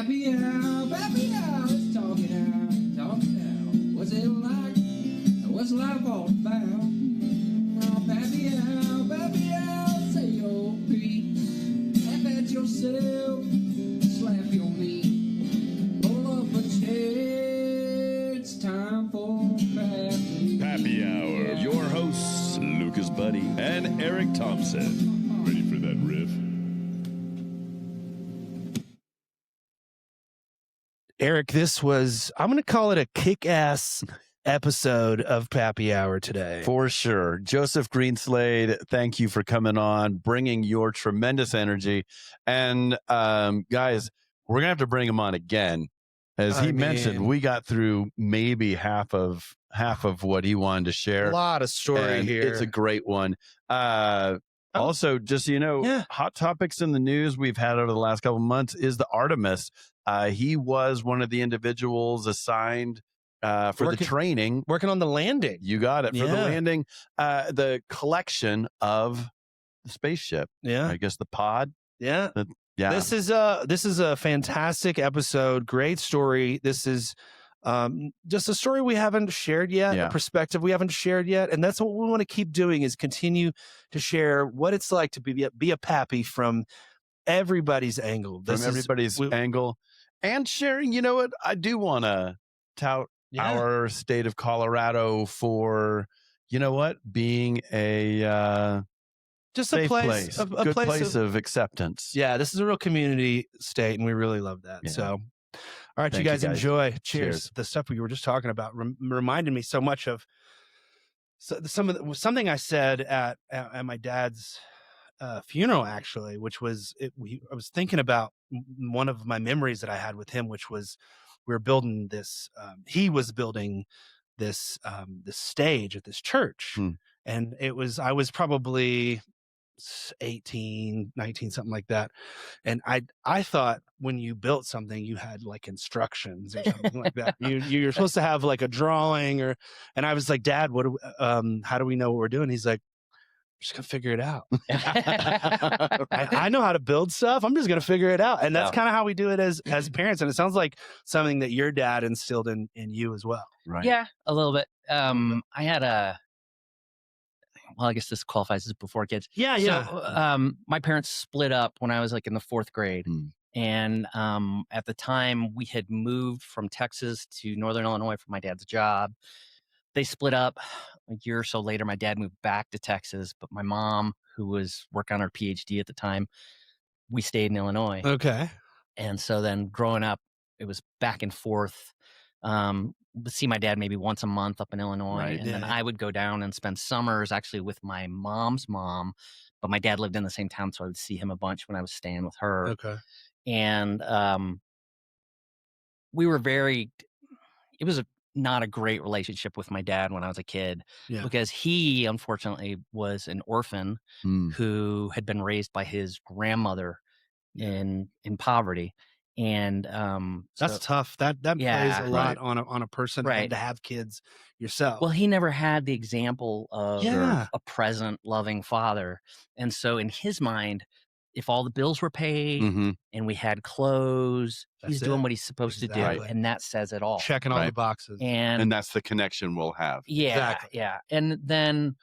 Pappy out, let's talk it out. What's it like? What's life all about? Oh, Pappy out, say your piece. Laugh at yourself, slap your knee. Pull up a chair, it's time for Pappy. Pappy Hour. Your hosts, Lucas Buddy and Eric Thompson. Ready for that riff? Eric, this was, I'm going to call it a kick-ass episode of Pappy Hour today. For sure. Joseph Greenslade, thank you for coming on, bringing your tremendous energy. And guys, we're going to have to bring him on again. As he mentioned, we got through maybe half of what he wanted to share. A lot of story here. It's a great one. Also, just so you know, hot topics in the news we've had over the last couple of months is the Artemis. He was one of the individuals assigned for the training. Working on the landing. You got it. For the landing, the collection of the spaceship. Yeah. I guess the pod. Yeah. Yeah. This is a fantastic episode. Great story. This is just a story we haven't shared yet, a perspective we haven't shared yet. And that's what we want to keep doing, is continue to share what it's like to be a pappy from everybody's angle. Angle. And sharing, you know what? I do want to tout our state of Colorado for, you know what, being a just safe a place, a good place of acceptance. Yeah, this is a real community state, and we really love that. Yeah. So, all right, you guys enjoy. Cheers. The stuff we were just talking about reminded me so much of something I said at my dad's funeral, actually, which was I was thinking about one of my memories that I had with him, which was we were building this. He was building this stage at this church, and I was probably 18, 19, something like that. And I thought when you built something, you had like instructions or something like that. You're supposed to have like a drawing and I was like, Dad, how do we know what we're doing? He's like, I'm just gonna figure it out. I know how to build stuff. I'm just gonna figure it out. And that's kind of how we do it as parents. And it sounds like something that your dad instilled in you as well. Right. Yeah, a little bit. I had I guess this qualifies as before kids. Yeah. So, my parents split up when I was like in the 4th grade. And at the time we had moved from Texas to Northern Illinois for my dad's job. They split up. A year or so later, my dad moved back to Texas, but my mom, who was working on her PhD at the time, we stayed in Illinois. Okay. And so then growing up, it was back and forth. Would see my dad maybe once a month up in Illinois. Then I would go down and spend summers actually with my mom's mom, but my dad lived in the same town, so I would see him a bunch when I was staying with her. Okay. And we were it was not a great relationship with my dad when I was a kid, because he unfortunately was an orphan who had been raised by his grandmother in poverty. And that's tough. That plays a lot on a person to have kids yourself. Well, he never had the example of a present, loving father. And so in his mind, if all the bills were paid and we had clothes, he's doing what he's supposed to do. And that says it all. Checking all the boxes. And that's the connection we'll have. Yeah. Yeah. And then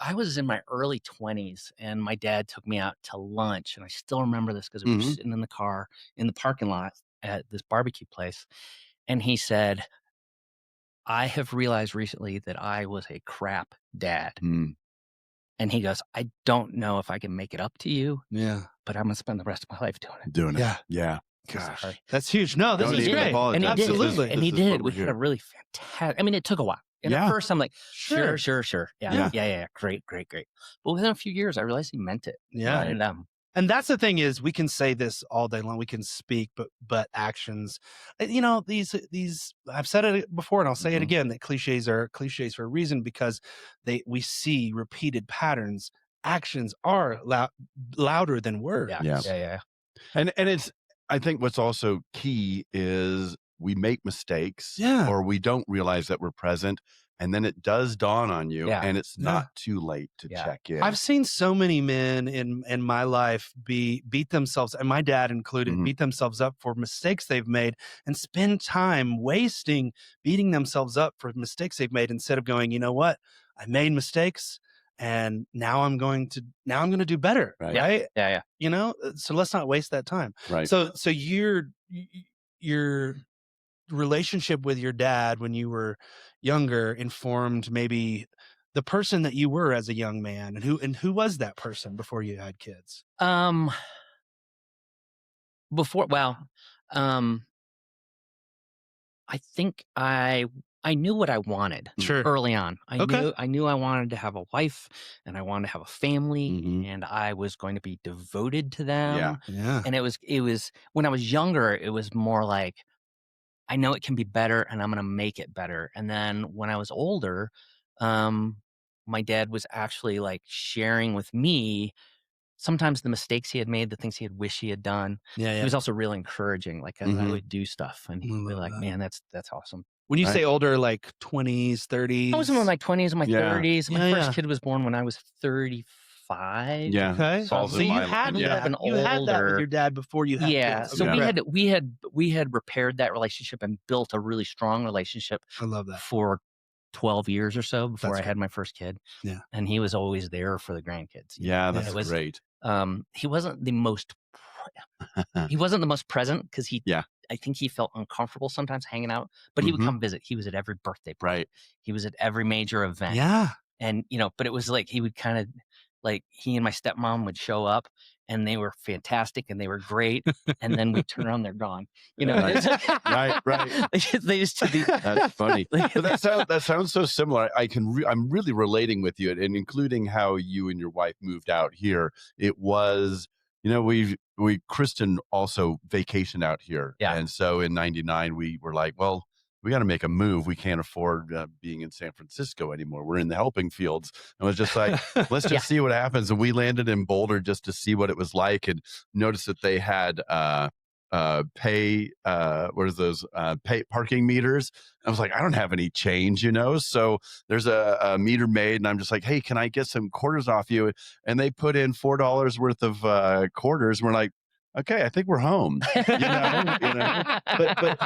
I was in my early 20s and my dad took me out to lunch. And I still remember this because we were sitting in the car in the parking lot at this barbecue place. And he said, I have realized recently that I was a crap dad. And he goes, I don't know if I can make it up to you. Yeah. But I'm going to spend the rest of my life doing it. Yeah. Gosh. That's huge. No, this is great. And he did. Absolutely. And he did. We had a really fantastic, it took a while. And at first I'm like, sure. Yeah. Great. But within a few years, I realized he meant it. Yeah. And that's the thing is, we can say this all day long. We can speak, but actions, these I've said it before and I'll say it again, that cliches are cliches for a reason, because we see repeated patterns. Actions are louder than words. Yeah. And it's, I think what's also key is we make mistakes or we don't realize that we're present. and then it does dawn on you, Yeah. and it's Yeah. not too late to Yeah. check in. I've seen so many men in my life beat themselves, and my dad included, Mhm. beat themselves up for mistakes they've made and spend time wasting beating themselves up for mistakes they've made instead of going, you know what, I made mistakes and now I'm going to do better. Right. Right. Yeah. You know, so let's not waste that time. Right. So your relationship with your dad when you were younger informed maybe the person that you were as a young man, and who was that person before you had kids? I think I knew what I wanted Sure. early on. Okay. I knew I wanted to have a wife and I wanted to have a family Mhm. and I was going to be devoted to them. Yeah. Yeah. And it was when I was younger, it was more like, I know it can be better and I'm going to make it better. And then when I was older, my dad was actually like sharing with me sometimes the mistakes he had made, the things he had wished he had done. Yeah. He was also really encouraging, like as I Mhm. would do stuff, and he'd be Love like, that. "Man, that's awesome." When you Right. say older, like 20s, 30s? I was in my 20s, my Yeah. 30s. My Yeah, first yeah. kid was born when I was 35. Yeah. Okay. Falls So in you my had line. Yeah. that. You had that with your dad before you had Yeah. kids. So Okay. we had repaired that relationship and built a really strong relationship I love that. for 12 years or so before That's I had my first kid. Yeah. And he was always there for the grandkids. Yeah, know? that's It was, great. he wasn't the most present because Yeah. I think he felt uncomfortable sometimes hanging out, but he would Mhm. come visit. He was at every birthday party. Right. He was at every major event. Yeah. And, but it was like he would kind of like he and my stepmom would show up and they were fantastic and they were great. And then we turn around, they're gone. Right. Right. They just did That's funny. But that sounds so similar. I'm really relating with you, and including how you and your wife moved out here. It was, Kristen also vacationed out here. Yeah. And so in 99, we were like, well, we got to make a move. We can't afford being in San Francisco anymore. We're in the helping fields. And it was just like, let's just see what happens. And we landed in Boulder just to see what it was like, and noticed that they had pay parking meters. I was like, I don't have any change, so there's a meter made, and I'm just like, hey, can I get some quarters off you? And they put in $4 worth of quarters, and we're like, okay, I think we're home. But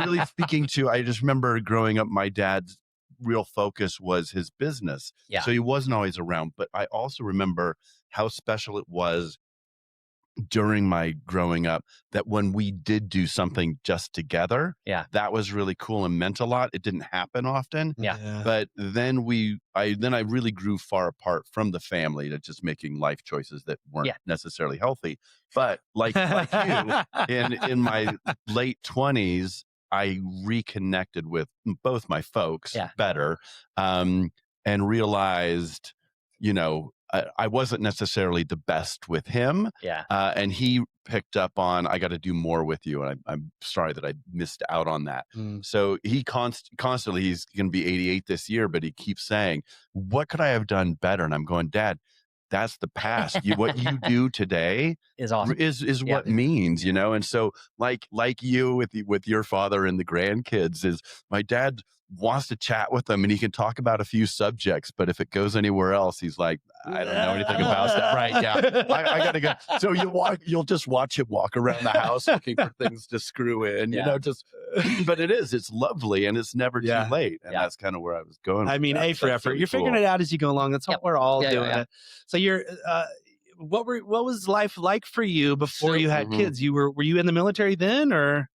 really speaking to, I just remember growing up, my dad's real focus was his business. Yeah. So he wasn't always around, but I also remember how special it was during my growing up that when we did do something just together, that was really cool and meant a lot. It didn't happen often. But then I really grew far apart from the family to just making life choices that weren't necessarily healthy. But like you, in my late 20s, I reconnected with both my folks better, and realized, I wasn't necessarily the best with him. And he picked up on, I got to do more with you. And I'm sorry that I missed out on that. So he constantly, he's going to be 88 this year, but he keeps saying, what could I have done better? And I'm going, Dad, that's the past. What you do today is awesome. Is what means, And so like you with your father and the grandkids, is my dad wants to chat with them and he can talk about a few subjects, but if it goes anywhere else, he's like, I don't know anything about that. Right. Yeah. I gotta go. So you'll just watch him walk around the house looking for things to screw in, but it's lovely and it's never too late. And that's kind of where I was going. I mean, A for effort. Really You're figuring it out as you go along. That's what we're all doing. Yeah. So you're, what was life like for you before you had kids? Were you in the military then, or?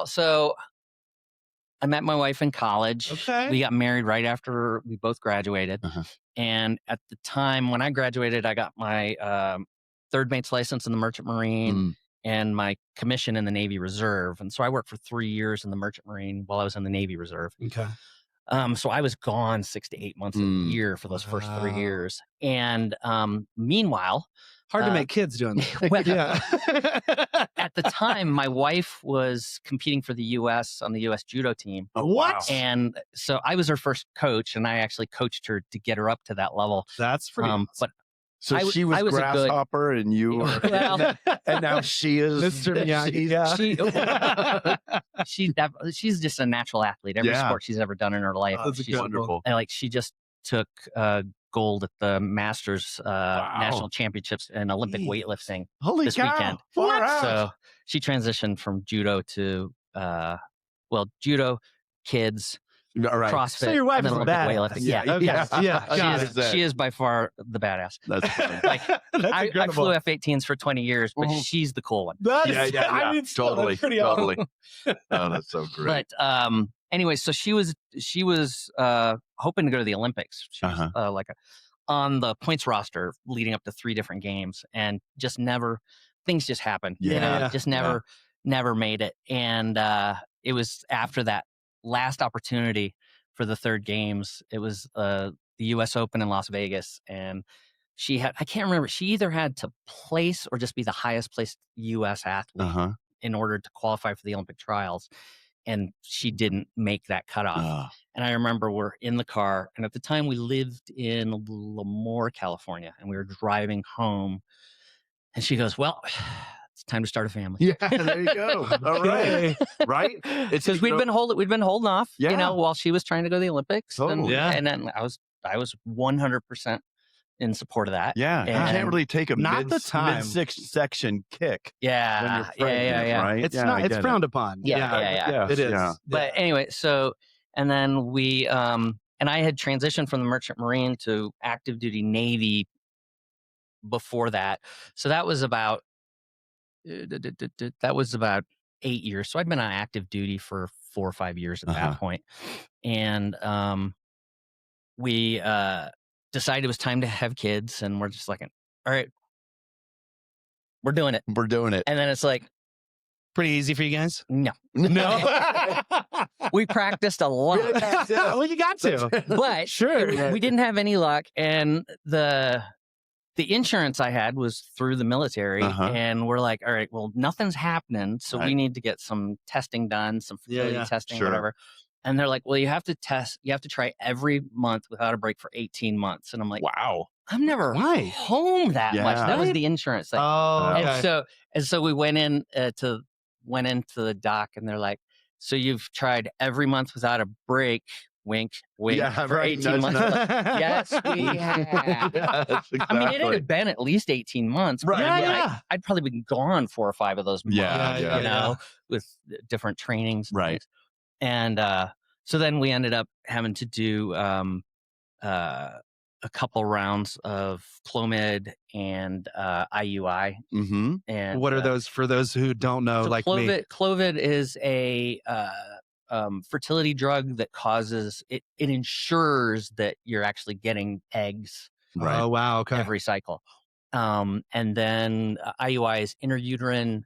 So I met my wife in college. Okay. We got married right after we both graduated. And at the time when I graduated, I got my third mate's license in the Merchant Marine and my commission in the Navy Reserve. And so I worked for 3 years in the Merchant Marine while I was in the Navy Reserve. Okay. So I was gone 6 to 8 months a year for those first 3 years. And meanwhile, hard to make kids doing that. At the time, my wife was competing for the U.S. on the U.S. judo team. Oh, what? And so I was her first coach, and I actually coached her to get her up to that level. That's pretty awesome. But So I she was a good- Grasshopper and you were, Well, and now she is Mr. Miyagi. she's just a natural athlete. Every Yeah. sport she's ever done in her life. That's She's wonderful. and like she just took gold at the Masters national championships in Olympic Jeez. weightlifting Holy this cow. weekend. Far out. So she transitioned from judo to judo, kids, All right. CrossFit, So your wife and then is a Olympic badass. weightlifting. Yeah. Okay. Yeah. She is by far the badass. That's funny. Like That's I incredible. flew F-18s for 20 years, but Mhm. she's the cool one. That's, Yeah. I mean, still, totally. that's pretty awesome. Totally. Oh, that's so great. But anyway, so she was hoping to go to the Olympics. She was on the points roster leading up to 3 different games, and just never things just happened. Yeah. Just never made it. And it was after that last opportunity for the 3rd games. It was the U.S. Open in Las Vegas, and she had, I can't remember, she either had to place or just be the highest placed U.S. athlete in order to qualify for the Olympic trials. And she didn't make that cutoff. And I remember we're in the car, and at the time we lived in Lemoore, California, and we were driving home, and she goes, well, it's time to start a family. Yeah, there you go. All right. Right? It's Because we'd been holding off, Yeah. while she was trying to go to the Olympics. Totally. And then I was 100% in support of that. Yeah, you And- can't really take a Not the time. mid-section kick when Yeah. you're pregnant, right? It's Yeah, not. I It's get it. frowned upon. Yeah. It is. Yeah. But anyway, so, and then we, and I had transitioned from the Merchant Marine to active duty Navy before that. So that was about 8 years. So I'd been on active duty for 4 or 5 years at that point. And we decided it was time to have kids, and we're just like, all right, we're doing it. We're doing it. And then it's like, Pretty easy for you guys. no. No. We practiced a lot. Well, you got to. But Sure. we didn't have any luck, and the insurance I had was through the military, and we're like, all right, well, nothing's happening, so we need to get some testing done, some fertility testing, whatever. And they're like, well, you have to try every month without a break for 18 months. And I'm like, Wow. I'm never home that much. That was the insurance thing. Oh, okay. And so we went into the doc, and they're like, so you've tried every month without a break, wink, for 18 months. Like, yes, we have. Yes, I mean, it exactly. had been at least 18 months. But Right. I mean, Yeah. I'd probably been gone 4 or 5 of those months, Yeah. with different trainings. And Right. things. And so then we ended up having to do a couple rounds of Clomid and IUI. Mm-hmm. And What are those for those who don't know? so Like Clomid, me. Clomid is a fertility drug that causes it ensures that you're actually getting eggs Right. Oh wow. Okay. every cycle. And then IUI is interuterine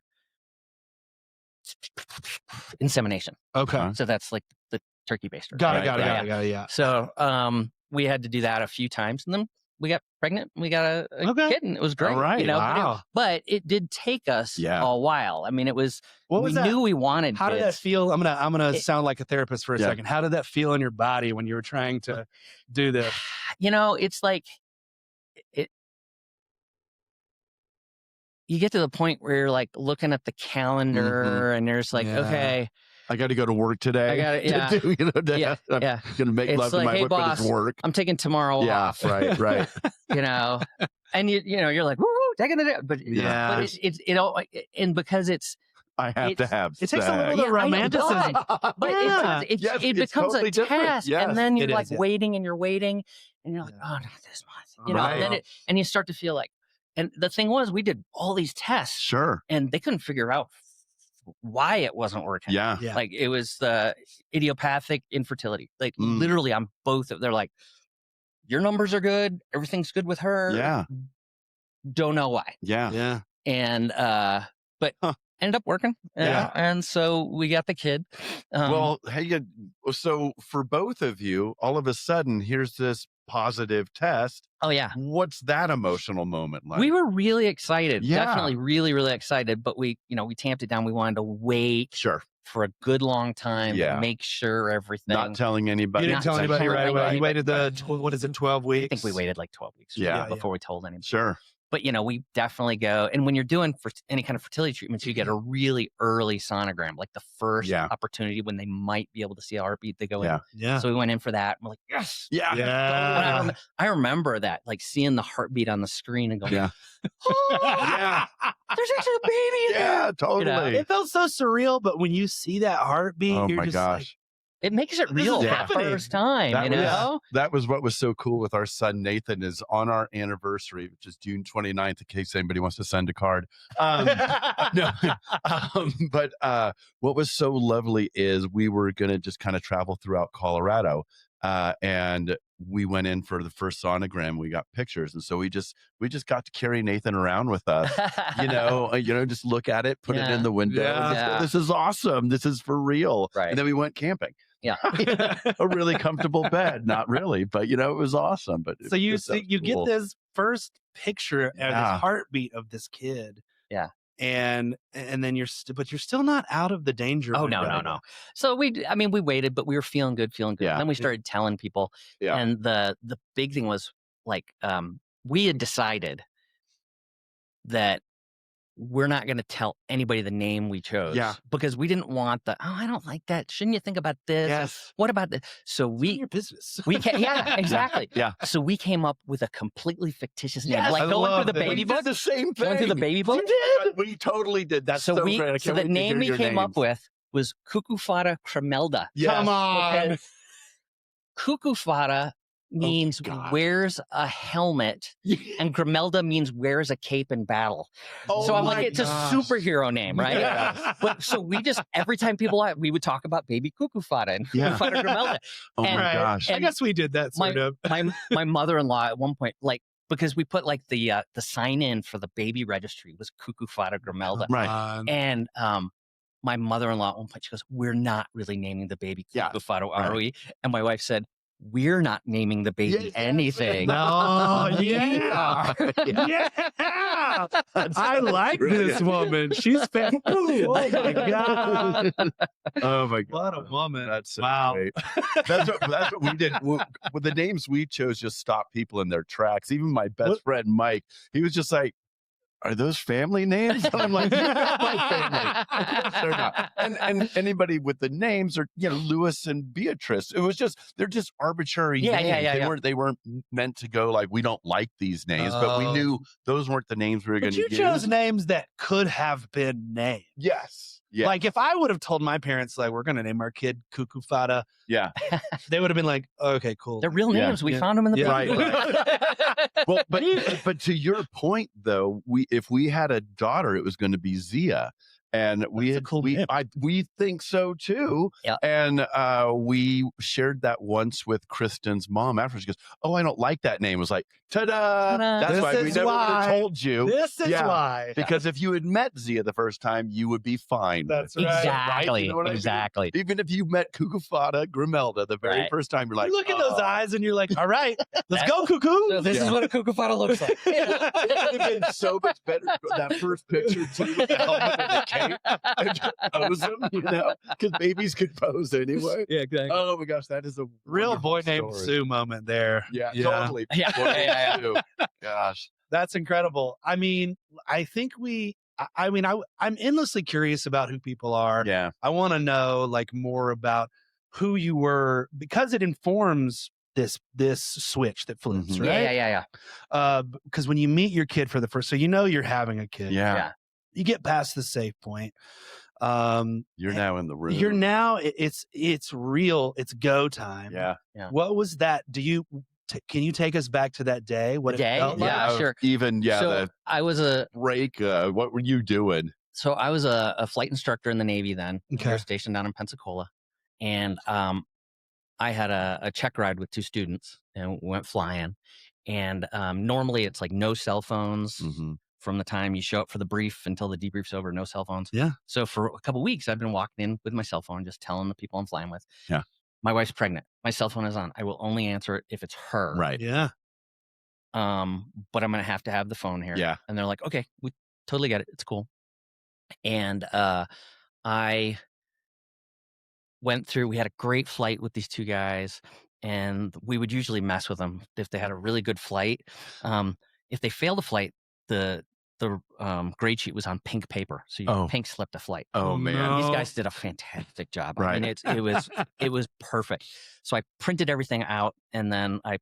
insemination. Okay. So that's like the turkey baster. Got right? it. Yeah. Yeah. So we had to do that a few times, and then we got pregnant. And we got a kid, and it was great. All right. Wow. But it did take us a while. I mean, it was. What was we that? knew we wanted. How did that kids. feel? I'm gonna sound like a therapist for a Yeah. second. How did that feel in your body when you were trying to do this? It's like it. You get to the point where you're like looking at the calendar, and there's like, Yeah. okay, I got to go to work today. I gotta- yeah. To do, Yeah, I'm yeah. going to make It's love like, to my hey, wife, but boss, it's work. I'm taking tomorrow Yeah, off. right. And you're like, woo, taking it out. But Yeah. but it's all, and because it's. I have to have It takes a sex. little bit of Yeah, I know, romanticism. but Yeah. it Yes, it it's becomes totally a different. test, Yes. and then you're It like is, yeah. waiting, and you're waiting, and you're like, oh, not this month, Right. and then and you start to feel like, and the thing was, we did all these tests, Sure. and they couldn't figure out why it wasn't working. Yeah. Yeah. Like it was the idiopathic infertility. Like literally on both of, they're like, your numbers are good, everything's good with her. Yeah. Don't know why. Yeah. Yeah. And but ended up working. Yeah. And so we got the kid. Well, hey, so for both of you, all of a sudden, here's this positive test. oh yeah. What's that emotional moment like? We were really excited. Yeah. Definitely really, really excited. But we tamped it down. We wanted to wait Sure. for a good long time Yeah. to make sure everything. Not telling anybody. You didn't tell Not anybody telling right away. anybody, You waited what is it, 12 weeks? I think we waited like 12 weeks Yeah. before we told anybody. Sure. But, we definitely go. And when you're doing for any kind of fertility treatments, you get a really early sonogram, like the first opportunity when they might be able to see a heartbeat. They go in. Yeah. So we went in for that. And we're like, yes. Yeah. Yeah. I remember that, like seeing the heartbeat on the screen and going, oh, Yeah. there's actually a baby in there. Yeah, totally. It felt so surreal, but when you see that heartbeat, Oh you're my just gosh. It makes it real is for the happening. first time, That was what was so cool with our son Nathan is on our anniversary, which is June 29th, in case anybody wants to send a card. But what was so lovely is we were going to just kind of travel throughout Colorado. And we went in for the first sonogram. We got pictures, and so we just got to carry Nathan around with us. Just look at it, put it in the window. And just go, this is awesome. This is for real. Right. And then we went camping. Yeah. A really comfortable bed. Not really, but it was awesome. But so you get this first picture of this heartbeat of this kid. Yeah. And then you're still not out of the danger. Oh, no. So we waited, but we were feeling good. Yeah. And then we started telling people. Yeah. And the big thing was like, we had decided that we're not going to tell anybody the name we chose. Yeah. Because we didn't want I don't like that. Shouldn't you think about this? Yes. What about this? So your business. Yeah, exactly. Yeah. So we came up with a completely fictitious name. Yes, like I going through the love it. baby We did book. the same thing. Going through the baby book. We totally did. That's so so we, great. I can't so wait the to name hear we your came up names. with was Cuckoo-Fata Cremelda. Yes. Come on. Because Cuckoo-Fata means God. wears a helmet, and Grimelda means wears a cape in battle. Oh so I'm like, my it's a gosh. superhero name, right? Yeah. But so we just every time people we would talk about baby Cuckoo-Fata and Cuckoo-Fata Grimelda. Oh And- my gosh. I guess we did that sort of. my mother-in-law at one point, like, because we put like the sign in for the baby registry was Cuckoo-Fata Grimelda. Right. And my mother-in-law at one point, she goes, we're not really naming the baby Cuckoo-Fata ROE. And my wife said, we're not naming the baby anything. No, yeah. I like this woman. She's fan. Oh my god. Oh my god. What a woman. That's so Wow. great. That's what we did. With the names we chose just stopped people in their tracks. Even my best friend Mike, he was just like, are those family names? And I'm like, yeah, my family. Of course they're not. And anybody with the names are, Lewis and Beatrice. It was just, they're just arbitrary names. They weren't meant to go like, we don't like these names, but we knew those weren't the names we were going to use. You chose names that could have been named. Yes. Yeah. Like if I would have told my parents, like, we're going to name our kid Cuckoo-Fata, they would have been like, okay, cool. They're real names. We found them in the Yeah. book. Well, but to your point though, if we had a daughter, it was going to be Zia, and we think so too. Yeah. And we shared that once with Kristen's mom afterwards. She goes, "Oh, I don't like that name." I was like, "Ta-da!" That's This why we is never would why. have told you. This is why. Because if you had met Zia the first time, you would be fine. That's right. Exactly. You know what I mean? Exactly. Even if you met Cuckoo-Fata Grimelda the very first time, you're like, You look at those "Oh." eyes and you're like, all right, let's go, Cuckoo. So this is what a Cuckoo-Fata looks like. It would have been so much better that first picture too with the helmet and the cape and just pose them, because babies could pose anyway. Yeah, exactly. Oh my gosh, that is a Real boy wonderful named story. Sue moment there. Yeah, totally. Yeah. Boy named Sue. Gosh. That's incredible. I mean, I think I'm endlessly curious about who people are. Yeah. I want to know like more about who you were because it informs this switch that flips, Mhm. right? Yeah. Because when you meet your kid for the first, so you're having a kid. Yeah. You get past the safe point. You're now in the room. You're now it's real. It's go time. Yeah. What was that? Can you take us back to that day? What Day? it felt like? Yeah, sure. Even So the I was break. What were you doing? a flight instructor in the Navy then. Okay. We were stationed down in Pensacola. And I had a check ride with 2 students and we went flying. And normally it's like no cell phones Mhm. from the time you show up for the brief until the debrief's over, no cell phones. Yeah. So for a couple weeks, I've been walking in with my cell phone, just telling the people I'm flying with. Yeah. My wife's pregnant. My cell phone is on. I will only answer it if it's her. Right. Yeah. But I'm going to have the phone here. Yeah. And they're like, okay, we totally get it. It's cool. And I went through. We had a great flight with these two guys, and we would usually mess with them if they had a really good flight. If they failed a flight, the grade sheet was on pink paper, so you pink slipped a flight. Oh man, These guys did a fantastic job. Right. I mean, it was perfect. So I printed everything out, and then I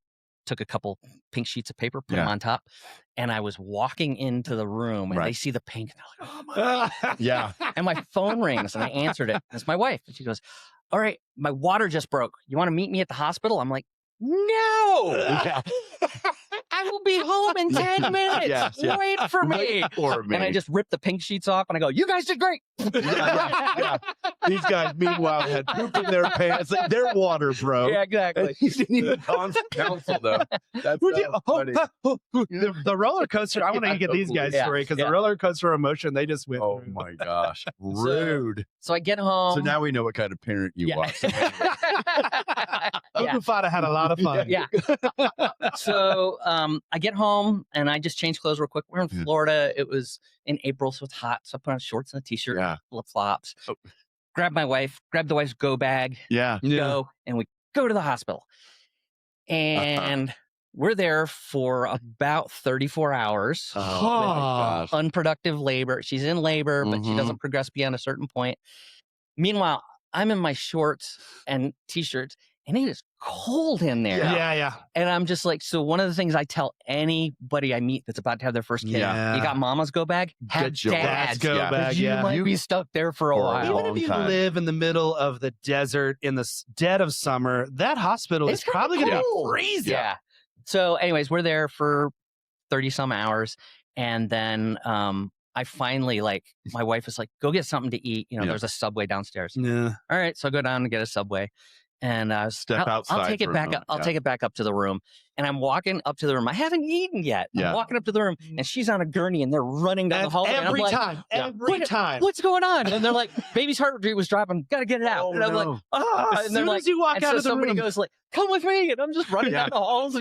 took a couple pink sheets of paper, put them on top, and I was walking into the room, and they see the pink, and they're like, "Oh my!" Yeah. And my phone rings, and I answered it. It's my wife, and she goes, "All right, my water just broke. You want to meet me at the hospital?" I'm like, "No." Yeah. I will be home in 10 minutes. Yes, Wait for me. Wait for me. And I just ripped the pink sheets off, and I go, "You guys did great." Yeah. These guys, meanwhile, had poop in their pants. Like, their water broke. Yeah, exactly. You didn't even counsel though. That's funny. the roller coaster. I want to get these guys' story because the roller coaster emotion they just went. Oh through. my gosh, rude. So I get home. So now we know what kind of parent you are. Fada had a lot of fun. Yeah. So I get home and I just change clothes real quick. We're in Florida. It was in April, so it's hot. So I put on shorts and a t-shirt, flip flops. Grab my wife, grab the wife's go bag. Go, and we go to the hospital. And we're there for about 34 hours. Oh my gosh. Unproductive labor. She's in labor, but she doesn't progress beyond a certain point. Meanwhile, I'm in my shorts and t-shirts, and it is cold in there. Yeah. And I'm just like, so one of the things I tell anybody I meet that's about to have their first kid, you got mama's go bag, have dad's go bag. You might be stuck there for a while. Even if you live in the middle of the desert in the dead of summer, that hospital is probably going to be freezing. Yeah. So anyways, we're there for 30 some hours. And then I finally, like, my wife is like, go get something to eat. You know, there's a Subway downstairs. Yeah. All right. So I go down and get a Subway. And I'll take it back up. I'll take it back up to the room. And I'm walking up to the room. I haven't eaten yet. I'm walking up to the room, and she's on a gurney, and they're running down the hallway. Every time. What's going on? And they're like, baby's heart rate was dropping. Got to get it out. And I'm like, As and they're soon like, as you walk out of the somebody room, goes like, come with me. And I'm just running down the halls,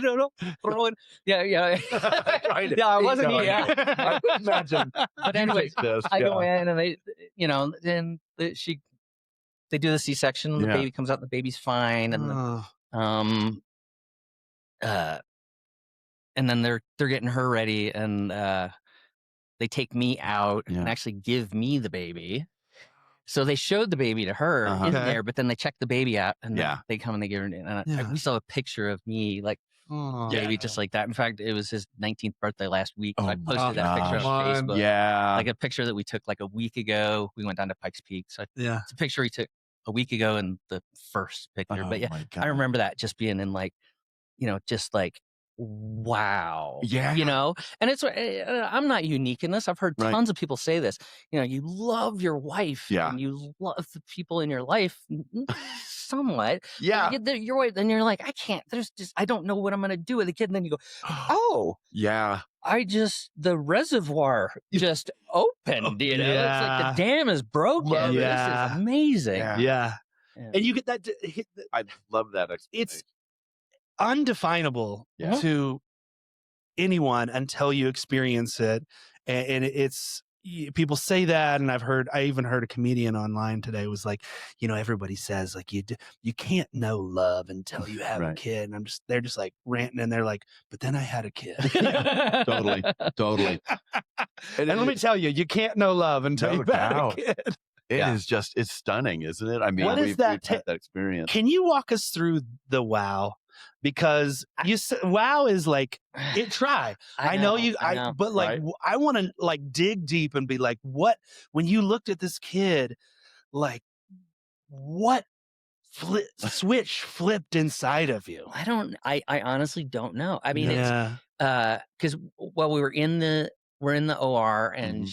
throwing. Yeah. I wasn't eating. I would imagine. But anyway, I go in, and they, then they do the C-section, and the baby comes out, and the baby's fine, and and then they're getting her ready, and they take me out and actually give me the baby. So they showed the baby to her in there, but then they checked the baby out, and then they come and they give her. And we saw a picture of me, like baby, just like that. In fact, it was his 19th birthday last week. So I posted that picture on Facebook. Yeah, like a picture that we took like a week ago. We went down to Pikes Peak. So it's a picture he took a week ago in the first picture. But I remember that just being in like, just like, wow. And it's, I'm not unique in this. I've heard tons of people say this. You love your wife and you love the people in your life somewhat. Your wife, then you're like, I don't know what I'm going to do with the kid. And then you go, the reservoir just opened, It's like the dam is broken. This is amazing. And you get that. I love that. It's undefinable to anyone until you experience it. And it's, people say that. And I even heard a comedian online today was like, everybody says like you can't know love until you have a kid. And they're just like ranting, and they're like, but then I had a kid. Totally. And let me tell you, you can't know love until you've had a kid. It is just, it's stunning, isn't it? I mean, we've had that experience. Can you walk us through the wow? Because wow is like, try. I know, but like, I want to like dig deep and be like, what, when you looked at this kid, like what switch flipped inside of you? I honestly don't know. I mean, it's, cause we're in the OR, and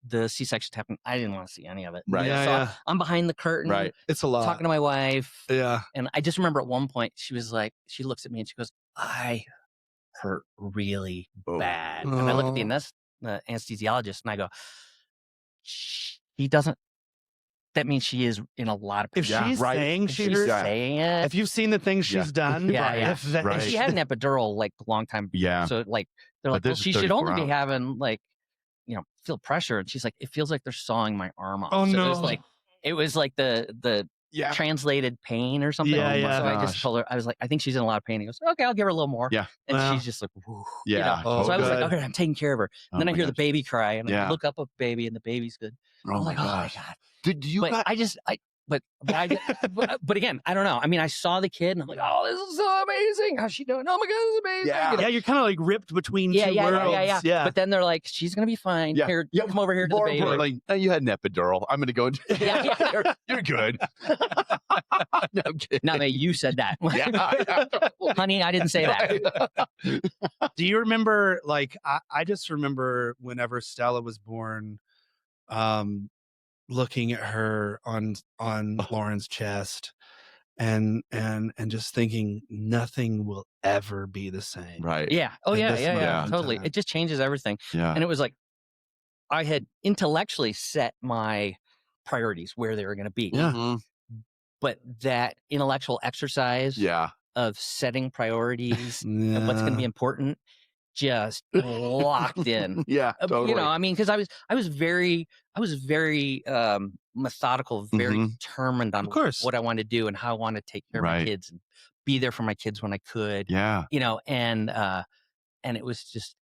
the C-section happened. I didn't want to see any of it. I'm behind the curtain. It's a lot. Talking to my wife. Yeah. And I just remember at one point she was like, she looks at me and she goes, I hurt really bad. And I look at the anesthesiologist, and I go, he doesn't. That means she is in a lot of pain. If she's saying she's saying it. If you've seen the things she's done. And she had an epidural like a long time. So like, they're like, well, she should only be having like, feel pressure. And she's like, it feels like they're sawing my arm off. Oh, no. It was like the translated pain or something. Yeah, yeah. So I just told her, I was like, I think she's in a lot of pain. He goes, okay, I'll give her a little more. Yeah. And Wow. she's just like, whoo. Yeah. So I was like, good. okay, I'm taking care of her. And then I hear the baby cry, and I look up at baby, and the baby's good. Oh I'm my like, oh my gosh. God. Did you? But again, I don't know. I mean, I saw the kid, and I'm like, oh, this is so amazing. How's she doing? Oh my God, this is amazing. Yeah. Yeah, you're kind of like ripped between two worlds. Yeah. But then they're like, she's gonna be fine. Yeah. Here, Yeah. come over here to the More baby. importantly, you had an epidural. I'm going to go. You're good. No, I'm kidding. Now that you said that, Yeah. honey, I didn't say that. Do you remember, like, I just remember whenever Stella was born, looking at her on Lauren's chest and just thinking nothing will ever be the same. Right. Yeah. Oh At yeah, this yeah, yeah. moment in Totally. time. It just changes everything. Yeah. And it was like, I had intellectually set my priorities where they were going to be. Yeah. Mhm. But that intellectual exercise Yeah. of setting priorities Yeah. of what's going to be important just locked in. Yeah. Totally. You know, I mean, because I was very methodical, very determined on Of course. what I wanted to do and how I wanted to take care of my Right. kids and be there for my kids when I could. Yeah. You know, and it was just,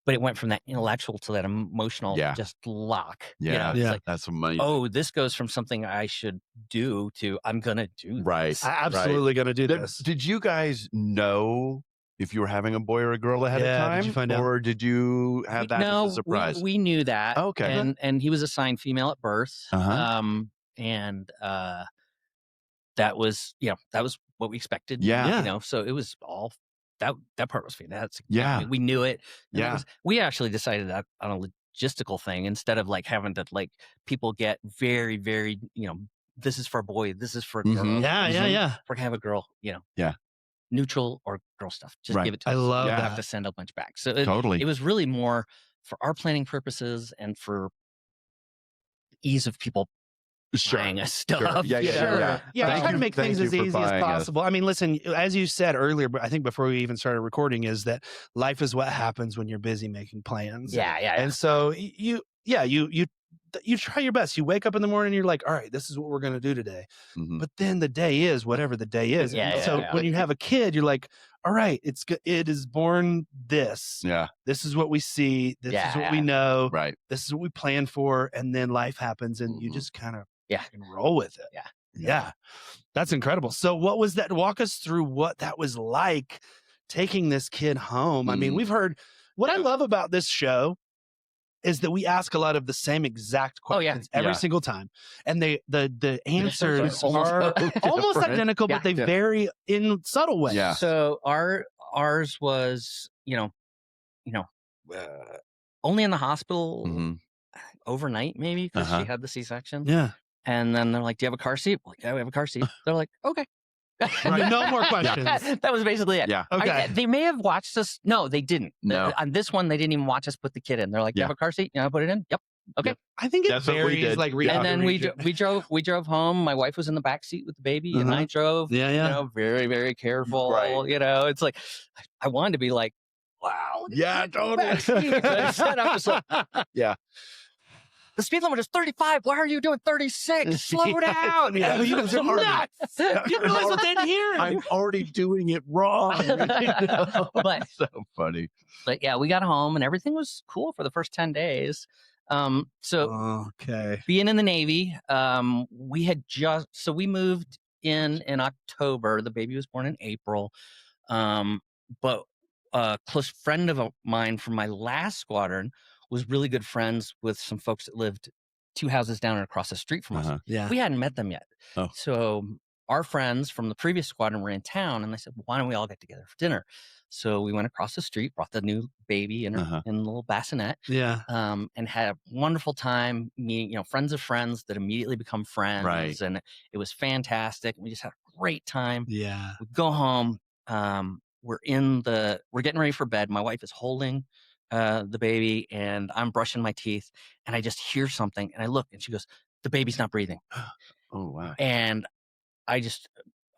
but it went from that intellectual to that emotional just lock. Yeah. You know, it's Yeah. like, That's amazing. oh, this goes from something I should do to I'm gonna do. Right. This. I absolutely gonna do this. Did you guys know if you were having a boy or a girl ahead of time? Did you find out? Or did you have that No, as a surprise? we knew that. Okay. And he was assigned female at birth. Uh-huh. And that was what we expected. Yeah. You know, so it was all that part was fantastic. Yeah. I mean, we knew it. And Yeah. we actually decided that on a logistical thing instead of like having to like people get very, very, you know, this is for a boy, this is for a girl. Mhm. Yeah. We're gonna have a girl, you know. Yeah. Neutral or girl stuff. Just Right. give it to I us. love We don't have that. to send a bunch back. So Totally. it was really more for our planning purposes and for ease of people buying us stuff. Sure. Yeah, you yeah, know? yeah. Yeah, Thank try to you- make thank things you as for easy as buying us. possible. I mean, listen, as you said earlier, but I think before we even started recording, is that life is what happens when you're busy making plans. Yeah. And so you try your best. You wake up in the morning, you're like, all right, this is what we're going to do today. Mhm. But then the day is whatever the day is. Yeah, And yeah, so yeah. when you have a kid, you're like, all right, it is born this. Yeah. This is what we see. This is what we Yeah. know. Right. This is what we plan for. And then life happens and you Mhm. just kind of Yeah. roll with it. Yeah. Yeah. That's incredible. So what was that? Walk us through what that was like taking this kid home. I mean, Mm. we've heard what I love about this show is that we ask a lot of the same exact Oh, yeah. questions every Yeah. single time. And the answers almost are almost different. identical, but they Yeah. vary in subtle ways. Yeah. So ours was, only in the hospital Mhm. overnight, maybe because Uh-huh. she had the C-section. Yeah. And then they're like, "Do you have a car seat?" I'm like, "Yeah, we have a car seat." They're like, "Okay." No more questions. That was basically it. Yeah. Okay. They may have watched us. No, they didn't. No. On this one, they didn't even watch us put the kid in. They're like, "Do you Yeah. have a car seat? You know, put it in." Yep. Okay. I think it That's what we varies did. like Yeah. region And to then region. we drove home. My wife was in the back seat with the baby, and I drove. Yeah, yeah. You know, very, very careful. Right. You know, it's like I wanted to be like, "Wow, look at Yeah, the kid in the totally. back seat." But instead, I'm just like, Yeah. "The speed limit is 35. Why are you doing 36? Slow down." Yeah, You you guys guys are are hard. nuts. You realize what they didn't hear? I'm already doing it wrong. But So funny. But yeah, we got home and everything was cool for the first 10 days. So Okay. being in the Navy, we moved in October. The baby was born in April. But a close friend of mine from my last squadron was really good friends with some folks that lived 2 houses down and across the street from us. Uh-huh. Yeah. We hadn't met them yet. Oh. So our friends from the previous squadron were in town and they said, well, why don't we all get together for dinner? So we went across the street, brought the new baby in Uh-huh. in a little bassinet, Yeah. and had a wonderful time meeting, friends of friends that immediately become friends. Right. And it was fantastic. We just had a great time. Yeah. We go home. We're getting ready for bed. My wife is holding the baby and I'm brushing my teeth and I just hear something and I look and she goes, the baby's not breathing. Oh, wow. And I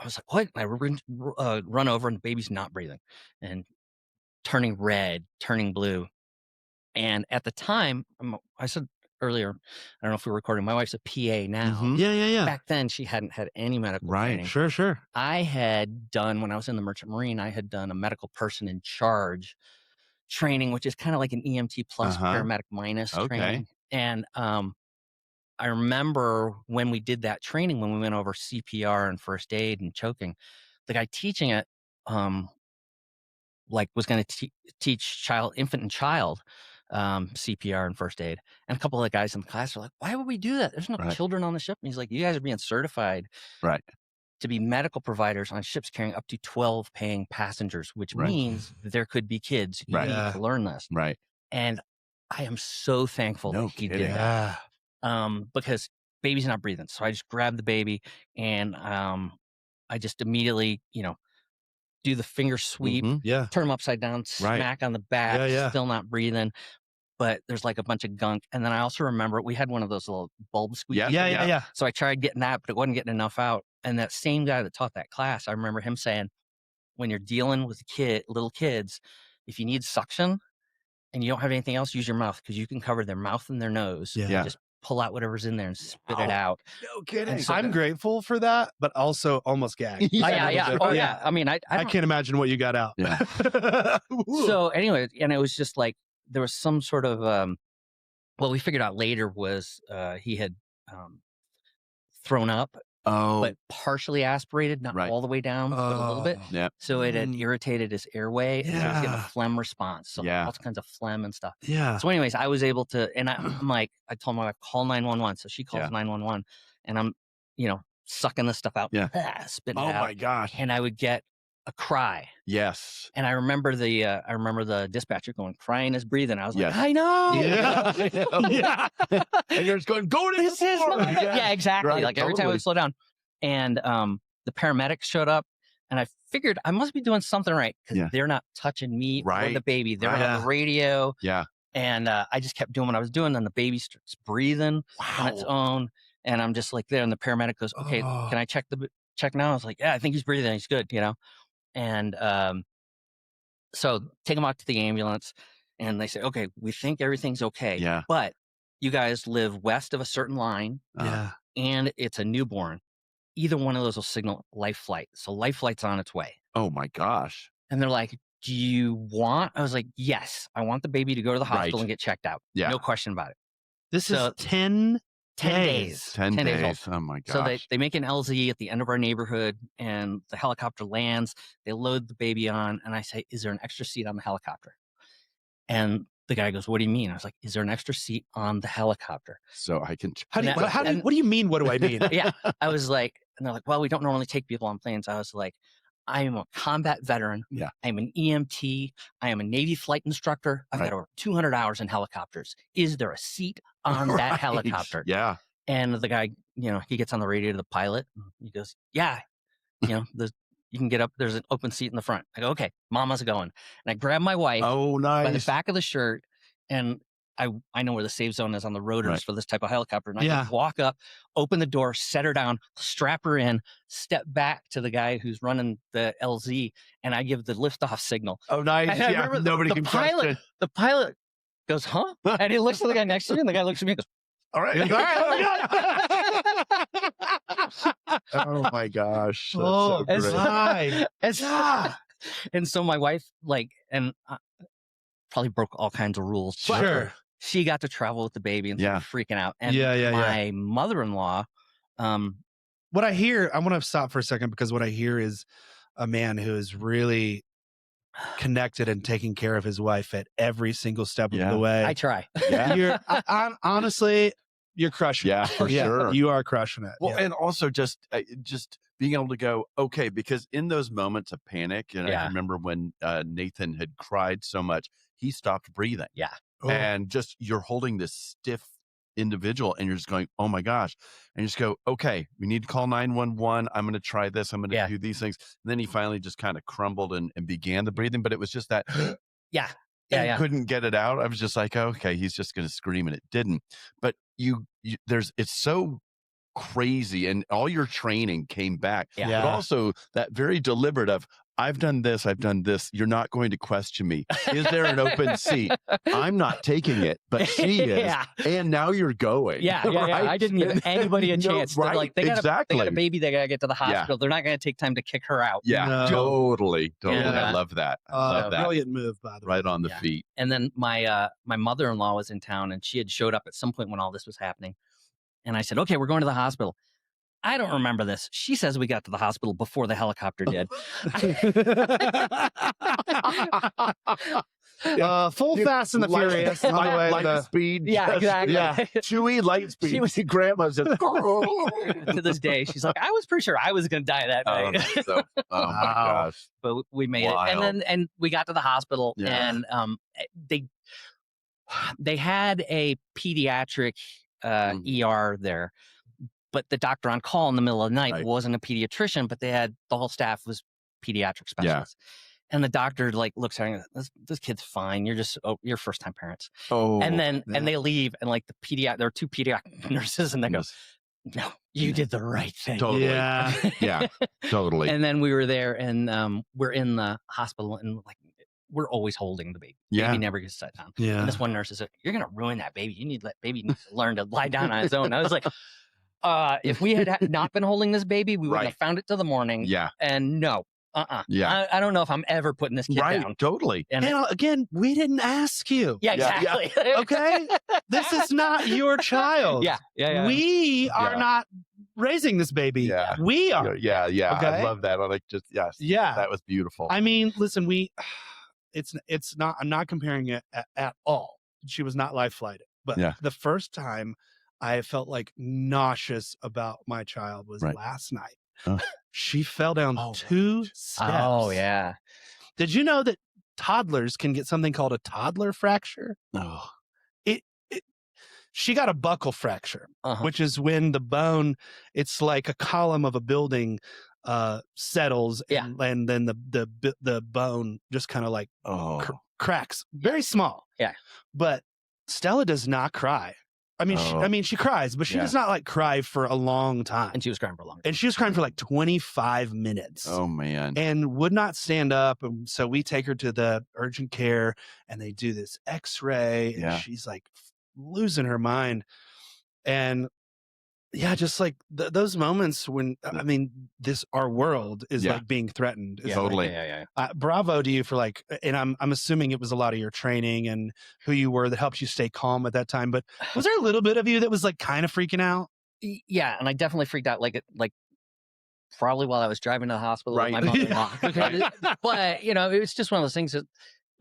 was like, what? And I run over and the baby's not breathing and turning red, turning blue. And at the time I said, earlier, I don't know if we were recording. My wife's a PA now. Mhm. Yeah. Back then, she hadn't had any medical training. Sure. I had done, when I was in the Merchant Marine, I had done a medical person in charge training, which is kind of like an EMT plus paramedic minus training. And I remember when we did that training, when we went over CPR and first aid and choking, the guy teaching it, was going to teach infant and child CPR and first aid. And a couple of the guys in the class were like, why would we do that? There's no children on the ship. And he's like, you guys are being certified to be medical providers on ships carrying up to 12 paying passengers, which means there could be kids. You need to learn this. Right. And I am so thankful that he did that. Because baby's not breathing. So I just grabbed the baby and I just immediately, do the finger sweep, turn him upside down, smack on the back, still not breathing. But there's like a bunch of gunk. And then I also remember we had one of those little bulb squeaky. Yeah. So I tried getting that, but it wasn't getting enough out. And that same guy that taught that class, I remember him saying, when you're dealing with little kids, if you need suction and you don't have anything else, use your mouth, because you can cover their mouth and their nose. Yeah. Just pull out whatever's in there and spit it out. No kidding. So I'm grateful for that, but also almost gagged. Yeah. Oh, yeah. I mean, I can't imagine what you got out. Yeah. So anyway, and it was just like, there was some sort of, we figured out later was he had thrown up, but partially aspirated, not all the way down, but a little bit. Yeah. So it had irritated his airway. And he was getting a phlegm response. So all kinds of phlegm and stuff. Yeah. So anyways, I was able to, and I'm like, I told my wife, call 911. So she calls 911 and I'm, sucking this stuff out, spitting it out. Oh my gosh. And I would get a cry. Yes. And I remember the dispatcher going, crying is breathing. I was like, I know. Yeah. And you're just going, go to this is exactly. Right, like every time we slow down. And the paramedics showed up and I figured I must be doing something right, because they're not touching me or the baby. They're on the radio. Yeah. And I just kept doing what I was doing. Then the baby starts breathing on its own. And I'm just like there. And the paramedic goes, okay, can I check now? I was like, yeah, I think he's breathing. He's good, And so take him out to the ambulance and they say, okay, we think everything's okay. Yeah. But you guys live west of a certain line. And it's a newborn. Either one of those will signal life flight. So life flight's on its way. Oh my gosh. And they're like, do you want? I was like, yes, I want the baby to go to the hospital and get checked out. Yeah. No question about it. This is 10 days. 10 days. old. Oh my gosh. So they make an LZ at the end of our neighborhood and the helicopter lands. They load the baby on and I say, is there an extra seat on the helicopter? And the guy goes, what do you mean? I was like, is there an extra seat on the helicopter? So I can. What do you mean? What do I mean? Yeah. I was like, and they're like, well, we don't normally take people on planes. I was like, I am a combat veteran. Yeah. I'm an EMT. I am a Navy flight instructor. I've got over 200 hours in helicopters. Is there a seat on that helicopter? Yeah. And the guy, he gets on the radio to the pilot. He goes, yeah, you can get up. There's an open seat in the front. I go, okay, mama's going. And I grab my wife by the back of the shirt. And I know where the safe zone is on the rotors for this type of helicopter. And I just walk up, open the door, set her down, strap her in, step back to the guy who's running the LZ, and I give the liftoff signal. Oh, nice. And Yeah. Nobody can question. The pilot goes, huh? And he looks at the guy next to me, and the guy looks at me and goes, all right. Oh my gosh. That's so great. And so my wife, probably broke all kinds of rules. Sure. She got to travel with the baby and freaking out. And my mother-in-law. What I hear, I want to stop for a second, because what I hear is a man who is really connected and taking care of his wife at every single step of the way. I try. Yeah. Honestly, you're crushing it. For sure. You are crushing it. Well, and also just being able to go, okay, because in those moments of panic, and I remember when Nathan had cried so much, he stopped breathing. Yeah. And just, you're holding this stiff individual and you're just going, oh my gosh. And you just go, okay, we need to call 911. I'm going to try this. I'm going to do these things. And then he finally just kind of crumbled and began the breathing, but it was just that. Couldn't get it out. I was just like, okay, he's just going to scream, and it didn't. But it's so crazy, and all your training came back. Yeah. But also that very deliberate of, I've done this. You're not going to question me. Is there an open seat? I'm not taking it, but she is. Yeah. And now you're going. Yeah. right? I didn't give anybody a No, chance. They're right? like, they got Exactly. a baby. They got to get to the hospital. They're not going to take time to kick her out. Yeah, No. totally. Yeah. I love that. I love that. Brilliant move, by the way. Right on the Yeah. feet. And then my mother-in-law was in town, and she had showed up at some point when all this was happening. And I said, okay, we're going to the hospital. I don't remember this. She says we got to the hospital before the helicopter did. Full Fast and the Furious. on the way Light to- speed. Yeah, just- exactly. yeah. Chewy light speed. She was- Grandma's just. To this day, she's like, I was pretty sure I was going to die that night. Oh my Wow. gosh. But we made it. Wild. And we got to the hospital, Yeah. and they had a pediatric ER there, but the doctor on call in the middle of the night Right. wasn't a pediatrician, but the whole staff was pediatric specialists. And the doctor like looks at her, this kid's fine. You're first time parents. Oh. And then yeah. and they leave, and like there are two pediatric nurses, and they go, no, you did the right thing. Totally. Yeah. Yeah. Totally. And then we were there, and we're in the hospital, and like we're always holding the baby. Yeah. Baby never gets set down. Yeah. And this one nurse is like, you're gonna ruin that baby. You need baby needs to learn to lie down on its own. I was like, if we had not been holding this baby, we wouldn't Right. have found it till the morning. Yeah. And no, Yeah. I don't know if I'm ever putting this kid Right. down. Totally. And And again, we didn't ask you. yeah, Yeah, yeah. exactly. Okay? This is not your child. Yeah. We are Yeah. not raising this baby. Yeah. We are. Yeah. I Okay. love that. I like just, yes. Yeah. That was beautiful. I mean, listen, it's not, I'm not comparing it at all. She was not life flighted. But Yeah. the first time I felt like nauseous about my child was Right. last night. Oh. She fell down Oh, 2 steps. Oh yeah. Did you know that toddlers can get something called a toddler fracture? Oh. She got a buckle fracture, Uh-huh. which is when the bone, it's like a column of a building settles, Yeah. and then the bone just kind of like Oh. cracks, very small. Yeah. But Stella does not cry. I mean, Oh. she cries, but she Yeah. does not like cry for a long time. And she was crying for a long time. And she was crying for like 25 minutes. Oh man. And would not stand up. And so we take her to the urgent care, and they do this x-ray, and Yeah. she's like losing her mind. And yeah, just like those moments when, I mean, our world is Yeah. like being threatened. It's Yeah, Totally. Yeah. bravo to you for like, and I'm assuming it was a lot of your training and who you were that helped you stay calm at that time. But was there a little bit of you that was like kind of freaking out? Yeah, and I definitely freaked out like probably while I was driving to the hospital with my Right. mother-in-law. But it was just one of those things that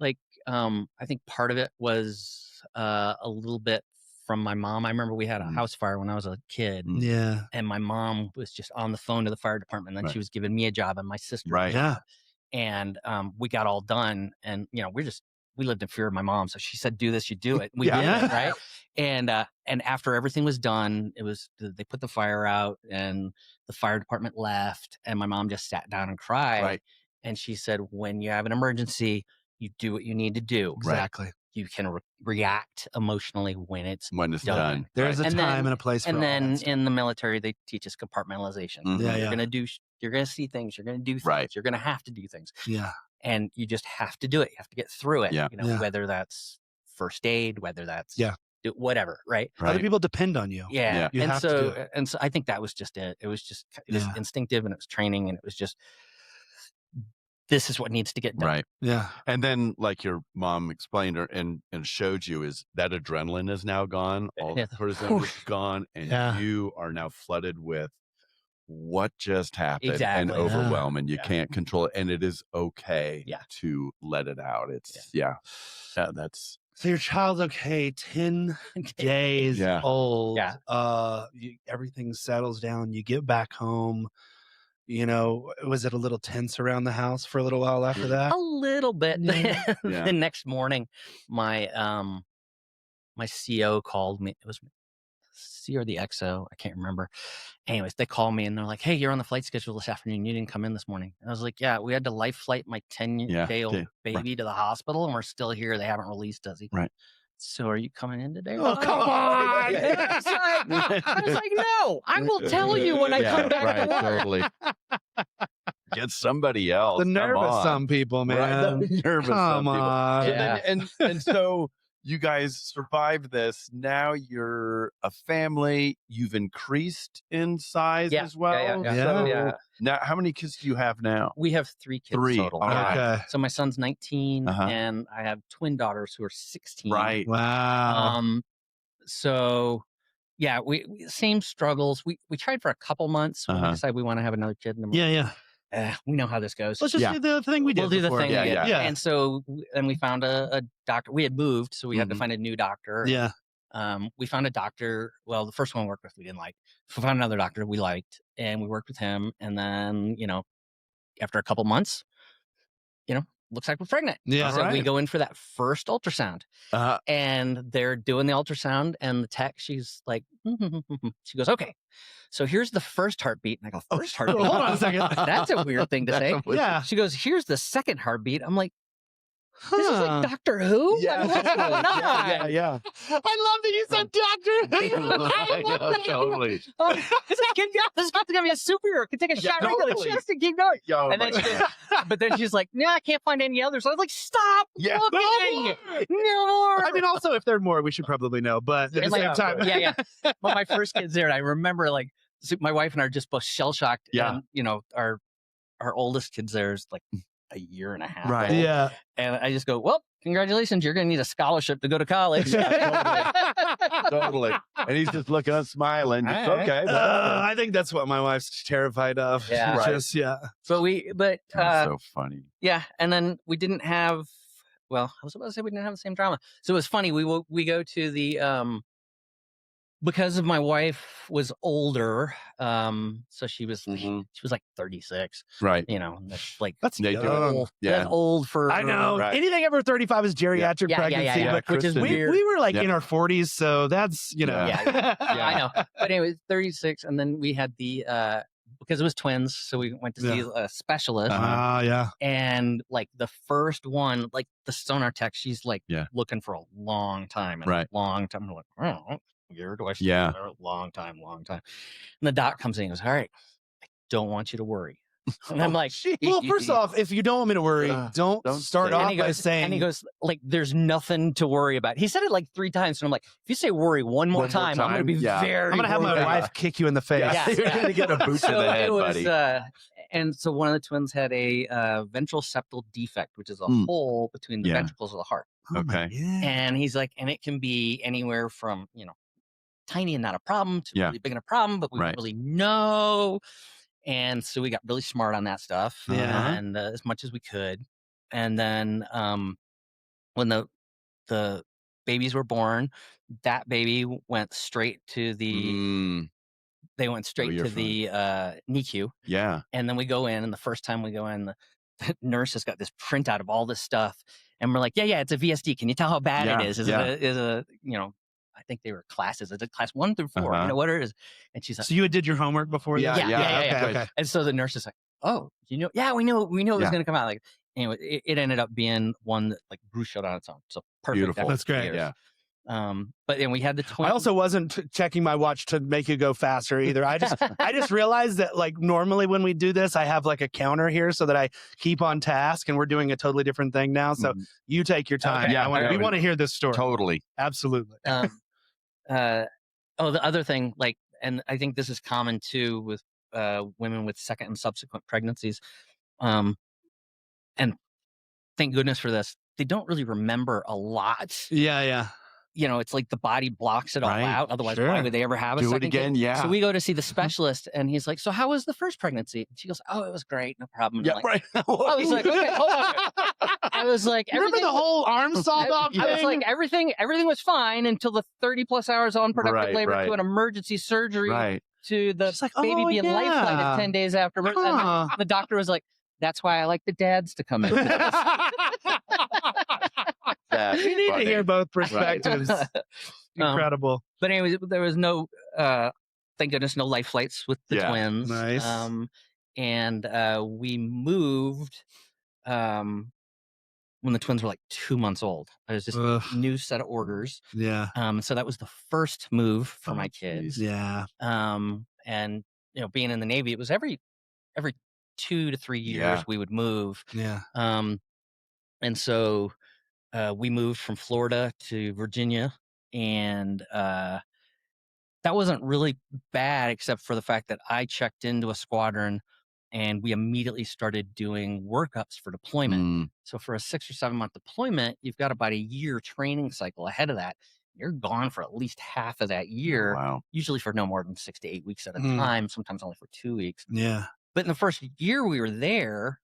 like I think part of it was a little bit from my mom. I remember we had a house fire when I was a kid, Yeah. and my mom was just on the phone to the fire department, and then she was giving me a job and my sister. Right. Yeah. And we got all done, and we lived in fear of my mom, so she said, do this, you do it. We Yeah. did it, right? And after everything was done, they put the fire out, and the fire department left, and my mom just sat down and cried. Right. And she said, when you have an emergency, you do what you need to do. Exactly. You can react emotionally when it's When it's done. done. There's a And time then- and a place for and all then that stuff. in the military, they teach us compartmentalization. Mhm. Yeah, You're gonna see things. You're gonna do things. Right. You're gonna have to do things, Yeah. and you just have to do it. You have to get through it. Yeah. Yeah. Whether that's first aid, whether that's Yeah. whatever, right? Other Right. people depend on you. Yeah. You And have to do so it. and so I think that was just it. It was Yeah. instinctive, and it was training, and it was just this is what needs to get done. Right. Yeah. And then, like your mom explained and showed you, is that adrenaline is now gone. All the Yeah. cortisone is gone, and Yeah. you are now flooded with what just happened Exactly. and overwhelm, and you Yeah. can't control it, and it is okay Yeah. to let it out. It's that's So your child's okay, 10 days Yeah. old. Yeah. Everything settles down. You get back home. Was it a little tense around the house for a little while after that? A little bit. Yeah. Yeah. The next morning, my CO called me. It was C or the XO. I can't remember. Anyways, they called me and they're like, "Hey, you're on the flight schedule this afternoon. You didn't come in this morning." And I was like, "Yeah, we had to life flight my 10-day-old Yeah, baby to the hospital, and we're still here. They haven't released us." Right. so are you coming in today? Oh, come on. I was like, no, I will tell you when I come back to work. Totally. Get somebody else. The Come nerve of on. some people, man. Right, the nerve of some Come people. on. So Yeah. then, and so you guys survived this. Now you're a family. You've increased in size Yeah, as well. yeah. Yeah. Yeah. Now, how many kids do you have now? We have 3 kids 3. total. All right. Okay. So my son's 19, Uh-huh. and I have twin daughters who are 16. Right. Wow. So yeah, we same struggles. We tried for a couple months when we Uh-huh. decided we want to have another kid. And then Yeah. we know how this goes. Let's just Yeah. do the thing we did We'll do the before. thing. Yeah, we did. yeah. And so, and we found a doctor. We had moved, so we had to Mhm. find a new doctor. Yeah. We found a doctor. Well, the first one we worked with, we didn't like. We found another doctor we liked, and we worked with him. And then, after a couple months, looks like we're pregnant. Yeah. So we Right. go in for that first ultrasound, Uh-huh. and they're doing the ultrasound, and the tech, she's like, she goes, okay, so here's the first heartbeat. And I go, first heartbeat? Hold on a second. That's a weird thing to say. Yeah. She goes, here's the second heartbeat. I'm like, this is Huh. like Doctor Who? Yeah. I mean, what's going on? Yeah. I love that you said doctor. I know, totally. Oh, this kid's gonna be a superhero. Can take a shot right to the totally. chest and keep going. Yo, And then my- she goes, but then she's like, no, I can't find any others. So I was like, stop Yeah. looking. No more. I mean, also, if there are more, we should probably know. But at the And, same like, time, yeah. Well, my first kid's there, and I remember so my wife and I are just both shell shocked. Yeah. And, our oldest kid's there is like a year and a half. Right. old. Yeah. And I just go, well, congratulations, you're going to need a scholarship to go to college. Totally. And he's just looking up, smiling. Just, All right. okay. I think that's what my wife's terrified of. Yeah. Right. Just, yeah. But That's so funny. yeah, and then we didn't have. Well, I was about to say we didn't have the same drama. So it was funny. We go to the because my wife was older. So she was Mhm. she was like 36. Right. That's like That's They do it. young. old. Yeah. That's old for. I know. Right. Anything over 35 is geriatric Yeah, pregnancy. yeah. But Which is Kristen. weird. we were like Yeah. in our 40s, so that's, Yeah. I know. But anyway, 36, and then we had the because it was twins, so we went to see a specialist. Ah, yeah. And like the first one, like the sonar tech, she's like Yeah. looking for a long time. And Right. A long time. I'm like, oh, year do I see Yeah. her? Long time. And the doc comes in and goes, all right, I don't want you to worry. And I'm like, Well, first off, if you don't want me to worry, don't start say it. off and by saying. and he goes, like, there's nothing to worry about. He said it like 3 times. And I'm like, if you say worry one more time, I'm going to be yeah. very I'm going to have my worried. wife kick you in the face. Yeah. You're going to get a boot to the head, it was, buddy. and so one of the twins had a ventral septal defect, which is a hole between the Yeah. ventricles of the heart. Oh my Okay. God. And he's like, and it can be anywhere from, tiny and not a problem to Yeah. really big and a problem, but we Right. don't really know. And so we got really smart on that stuff, Yeah. and as much as we could. And then when the babies were born, that baby went straight to the they went straight you're to the NICU. Yeah. And then we go in, and the first time we go in, the nurse has got this printout of all this stuff, and we're like, yeah, it's a VSD. Can you tell how bad Yeah, it is? Is yeah. it a I think they were classes. Is it class 1 through 4? Uh-huh. What it is? And she's like, So you did your homework before Yeah, this? yeah. Okay. and so the nurse is like, oh, we knew it was Yeah. going to come out. Like, anyway, it ended up being one that like Bruce showed on its own. So perfect. Beautiful. That's great. Yeah. But then we had the twins. I also wasn't checking my watch to make you go faster either. I just realized that like normally when we do this, I have like a counter here so that I keep on task, and we're doing a totally different thing now. So Mhm. you take your time. Okay. Yeah, we want to hear this story. Totally. Absolutely. The other thing, like, and I think this is common too with women with second and subsequent pregnancies. And thank goodness for this. They don't really remember a lot. Yeah. It's like the body blocks it all Right. out. Otherwise, Sure. why would they ever have a Do it second again. kid? Yeah. So we go to see the specialist, and he's like, so how was the first pregnancy? And she goes, oh, it was great. No problem. And Yeah. I'm like, Right. I was like, okay, hold on. I was like, Remember the whole arm sawed off I was thing? like, everything was fine until the 30 plus hours of unproductive Right, labor right. to an emergency surgery Right. to the She's like, baby "Oh, being life yeah. flighted 10 days after. Huh. And the doctor was like, that's why I like the dads to come in. That's You need funny. to hear both perspectives. Incredible. But anyways, there was no, thank goodness, no life flights with the Yeah. twins. Nice. And we moved when the twins were like 2 months old. I was just new set of orders. Yeah. So that was the first move for my kids. Yeah. And being in the Navy, it was every 2 to 3 years we would move. Yeah. And so we moved from Florida to Virginia, and that wasn't really bad, except for the fact that I checked into a squadron and we immediately started doing workups for deployment. So for a 6 or 7 month deployment, you've got about a year training cycle ahead of that. You're gone for at least half of that year, usually for no more than 6 to 8 weeks at a time, sometimes only for 2 weeks. Yeah. But in the first year we were there,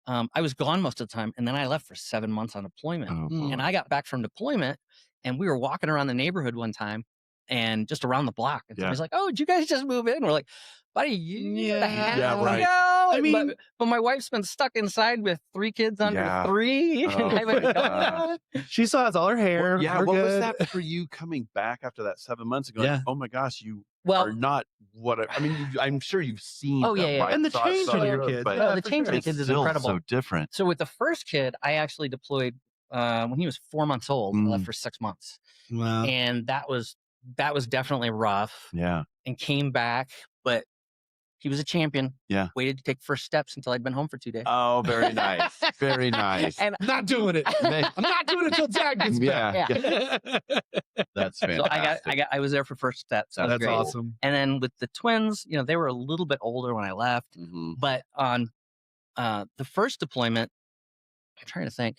I was gone most of the time, and then I left for 7 months on deployment. And I got back from deployment, and we were walking around the neighborhood one time, and just around the block, and somebody's like, "Oh, did you guys just move in?" We're like, "About a year and a half ago." I mean, but my wife's been stuck inside with 3 kids under 3. She still has all her hair. What was that for you coming back after that 7 months ago? Oh my gosh, you are not what I mean. I'm sure you've seen. Right? And the change on your kids. The change on your kids is incredible. So different. So with the first kid, I actually deployed when he was 4 months old. I left for 6 months. Wow. And that was definitely rough. Yeah. And came back, but he was a champion. Yeah. Waited to take first steps until I'd been home for 2 days. Oh, very nice. Very nice. And I'm not doing it. I'm not doing it until Dad gets back. That's fantastic. So I was there for first steps. That's great. awesome. And then with the twins, they were a little bit older when I left. But on the first deployment, I'm trying to think,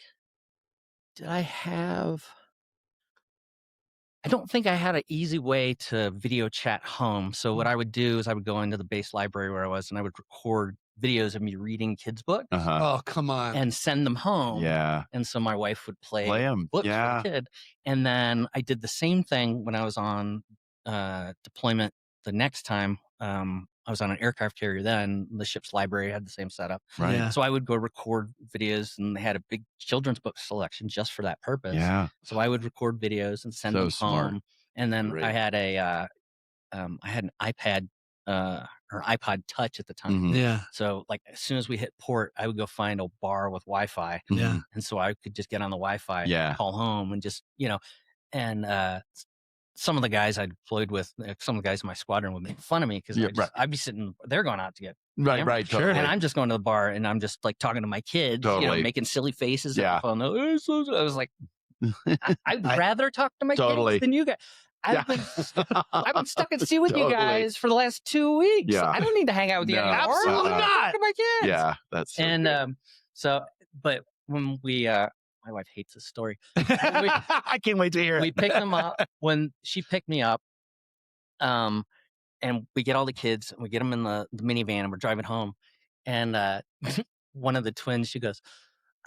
I don't think I had an easy way to video chat home. So what I would do is I would go into the base library where I was, and I would record videos of me reading kids' books. Oh, come on. And send them home. Yeah. And so my wife would play them. books for the kid. And then I did the same thing when I was on deployment the next time. I was on an aircraft carrier then. The ship's library had the same setup. Right. Yeah. So I would go record videos, and they had a big children's book selection just for that purpose. Yeah. So I would record videos and send them home. And then I had I had an iPad or iPod Touch at the time. Yeah. So like as soon as we hit port, I would go find a bar with Wi-Fi. Yeah. And so I could just get on the Wi-Fi, call home, and just and some of the guys I deployed with, some of the guys in my squadron would make fun of me because I'd be sitting, they're going out to get right, sure. and I'm just going to the bar and I'm just like talking to my kids, making silly faces at the phone. I was like, I'd rather talk to my kids than you guys. I've been stuck at sea with you guys for the last 2 weeks. Yeah. I don't need to hang out with you anymore. Absolutely not. Talk to my kids. Yeah, that's so and so, but when we my wife hates this story. I can't wait to hear it. We picked them up when she picked me up. And we get all the kids and we get them in the minivan and we're driving home. And one of the twins, she goes,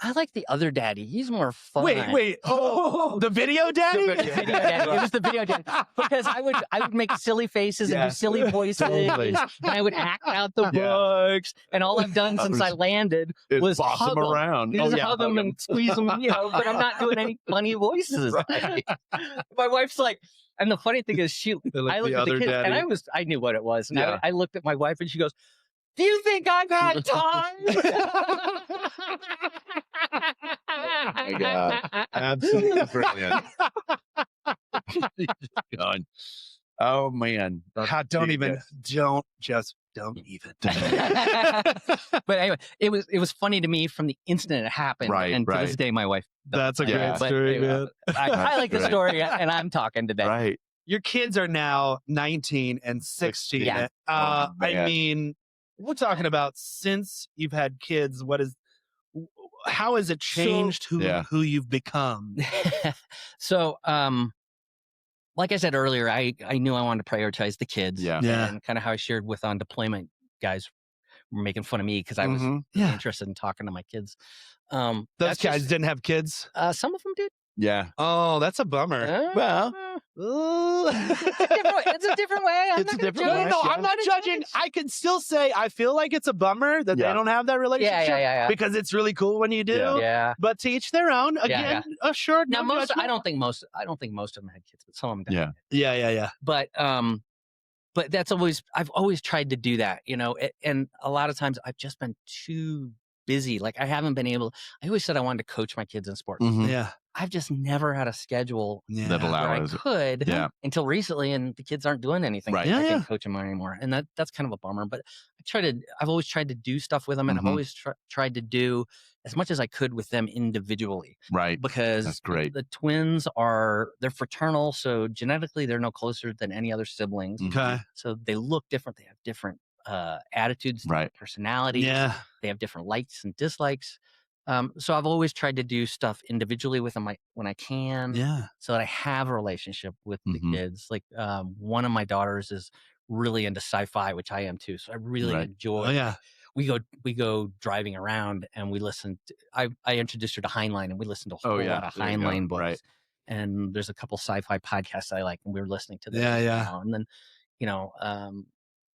"I like the other daddy. He's more fun." Wait. Oh, the video daddy? The video daddy. It was the video daddy. Because I would make silly faces and do silly voices. And I would act out the books. And all I've done since I landed was hug them around. Hug them and squeeze them, but I'm not doing any funny voices. My wife's like, and the funny thing is I looked at the kids and I knew what it was. And I looked at my wife and she goes, "Do you think I've had time?" Oh my God. Absolutely brilliant. Oh man. Don't even. But anyway, it was funny to me from the instant it happened. Right, and to this day, my wife. That's a great story, man. I like the story, and I'm talking today. Right. Your kids are now 19 and 16. Yeah. I mean, we're talking about since you've had kids. How has it changed who you've become? So, like I said earlier, I knew I wanted to prioritize the kids. Yeah. And kind of how I shared with on deployment, guys were making fun of me because I was interested in talking to my kids. Those guys didn't have kids? Some of them did. Yeah. Oh, that's a bummer. It's a different way. I'm not judging. I can still say I feel like it's a bummer that they don't have that relationship because it's really cool when you do. Yeah. But to each their own. Again, assured. Now, I don't think most of them had kids, but some of them did. Yeah. But I've always tried to do that, and a lot of times I've just been too busy. Like I haven't been able. I always said I wanted to coach my kids in sports. Mhm. Yeah. I've just never had a schedule Yeah. That where I allows it. could Yeah. until recently, and the kids aren't doing anything. Right. Yeah, I yeah. can't coach them anymore, and that's kind of a bummer. But I've always tried to do stuff with them, and I've Mhm. always tried to do as much as I could with them individually, Right. because That's great. the twins they're fraternal, so genetically they're no closer than any other siblings. Okay. So they look different. They have different attitudes, Right. different personalities. Yeah. They have different likes and dislikes. So I've always tried to do stuff individually with them when I can, Yeah. so that I have a relationship with the Mhm. kids. Like one of my daughters is really into sci-fi, which I am too. So I really Right. enjoy. Oh, yeah. We go driving around and we listen. I introduced her to Heinlein, and we listened to a whole lot of There you go. Heinlein books. Right. And there's a couple sci-fi podcasts I like, and we were listening to them. Yeah, yeah. now. And then,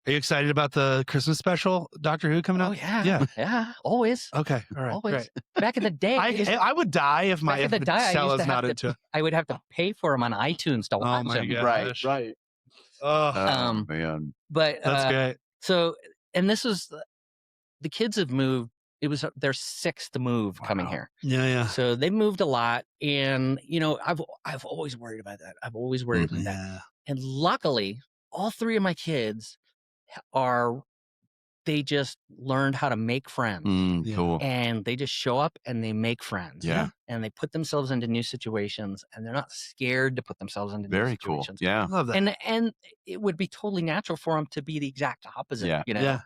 Are you excited about the Christmas special, Doctor Who, coming out? oh yeah, Yeah. yeah, always. Okay. All right. Always. Great. Back in the day, I would die if back in the day, I used Stella's to have not to- into it. I would have to pay for them on iTunes to Oh watch my them. gosh. Right. Oh, Oh, man. But that's great. so, and this is the kids have moved. It was their 6th move coming Wow. here, Yeah, yeah. so they moved a lot. And I've always worried about that. I've always worried about that. Yeah. And luckily, all 3 of my kids they just learned how to make friends. Yeah. Cool. And they just show up and they make friends. Yeah. And they put themselves into new situations, and they're not scared to put themselves into new Very cool. situations. Yeah. I love that. And it would be totally natural for them to be the exact opposite. Yeah. Yeah.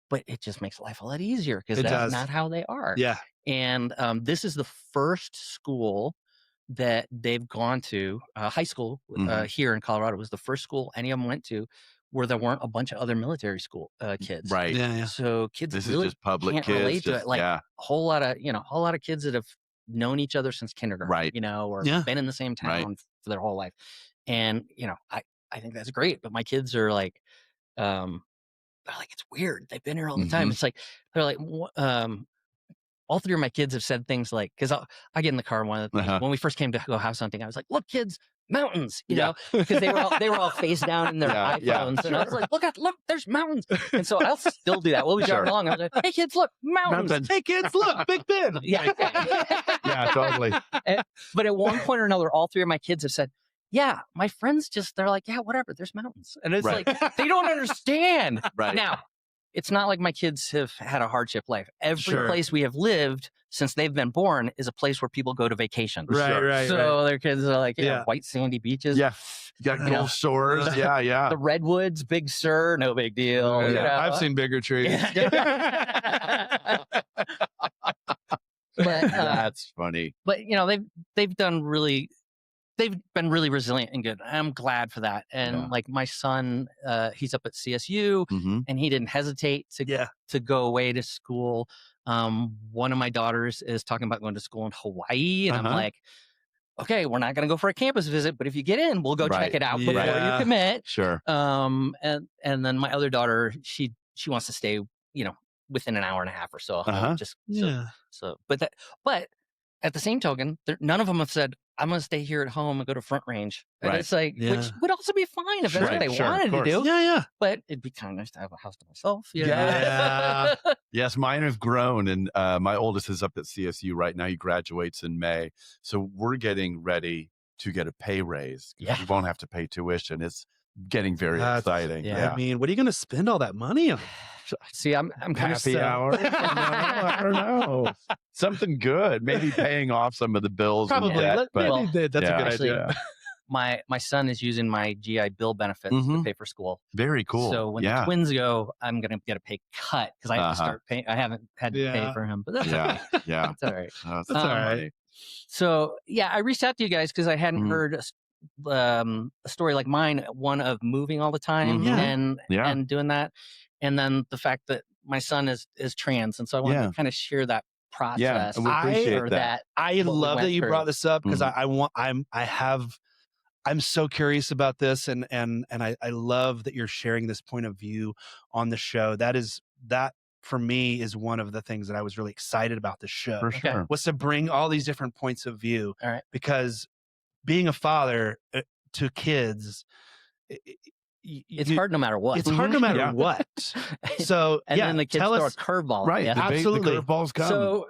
But it just makes life a lot easier because It that's does. not how they are. Yeah. And this is the first school that they've gone to, high school Mhm. here in Colorado was the first school any of them went to where there weren't a bunch of other military school kids. Right. Yeah, yeah. So kids This really is just public can't kids. relate to just- it. Like yeah. a whole lot of kids that have known each other since kindergarten, Right. or Yeah. been in the same town Right. for their whole life. And, I think that's great. But my kids are like, they're like, it's weird. They've been here all the time. Mhm. It's like, they're like, all 3 of my kids have said things like, because I get in the car one of the things, Uh-huh. when we first came to go have something, I was like, look, kids, mountains, Yeah. because they were all face down in their Yeah, yeah, iPhones. And I was like, look, there's mountains. And so I'll still do that. We'll be driving Sure. along. I was like, hey, kids, look, mountains. Hey, kids, look, Big Ben. Yeah. Yeah, totally. But at one point or another, all 3 of my kids have said, yeah, my friends they're like, yeah, whatever, there's mountains. And it's Right. like, they don't understand. Right. Now, it's not like my kids have had a hardship life. Every Sure. place we have lived since they've been born is a place where people go to vacation. Right, Sure. right, So right. their kids are like, Yeah. white sandy beaches. Yeah. You got You know, Gulf Shores. Yeah, yeah. The redwoods, Big Sur, no big deal. Yeah, you know? I've seen bigger trees. but That's funny. they've been really resilient and good. I'm glad for that. And Yeah. like my son, he's up at CSU, Mm-hmm. and he didn't hesitate to go away to school. One of my daughters is talking about going to school in Hawaii, and I'm Uh-huh. like, okay, we're not going to go for a campus visit, but if you get in, we'll go Right. check it out before Yeah. you commit. Sure. And then my other daughter, she wants to stay, within an hour and a half or so. at home, Uh-huh. Just Yeah. but at the same token, none of them have said, I'm going to stay here at home and go to Front Range. And Right. it's like, Yeah. which would also be fine if that's Right, what they sure, of wanted to course. do. Yeah, yeah. But it'd be kind of nice to have a house to myself. You know? Yeah. Yes, mine have grown, and my oldest is up at CSU right now. He graduates in May, so we're getting ready to get a pay raise. Yeah. We won't have to pay tuition. It's getting very That's- exciting. yeah. Yeah. I mean, what are you going to spend all that money on? See, I'm kind of Happy sad. hour. No, I don't know. Something good. Maybe paying off some of the bills. and Probably. debt, but Well, That's yeah. a good actually, idea. My son is using my GI Bill benefits to Mhm. pay for school. very cool. So when yeah. the twins go, I'm going to get a pay cut because I have to Uh-huh. start paying. I haven't had to pay Yeah. for him, but that's Yeah. okay. Yeah. That's all right. That's all right. So yeah, I reached out to you guys because I hadn't Mhm. heard a story like mine, one of moving all the time Mhm. Yeah. Yeah. and doing that, and then the fact that my son is trans, and so I wanted Yeah. to kind of share that process. and we appreciate or that. I what we love went that you through. brought this up because Mhm. I'm so curious about this, and I love that you're sharing this point of view on the show. That for me is one of the things that I was really excited about the show. For Okay. sure. Was to bring all these different points of view. All right. Because being a father to kids, It's hard no matter what. It's hard no matter Yeah. what. So and then the kids tell throw us. a curveball. Right. Yeah. The Absolutely. curveballs come. So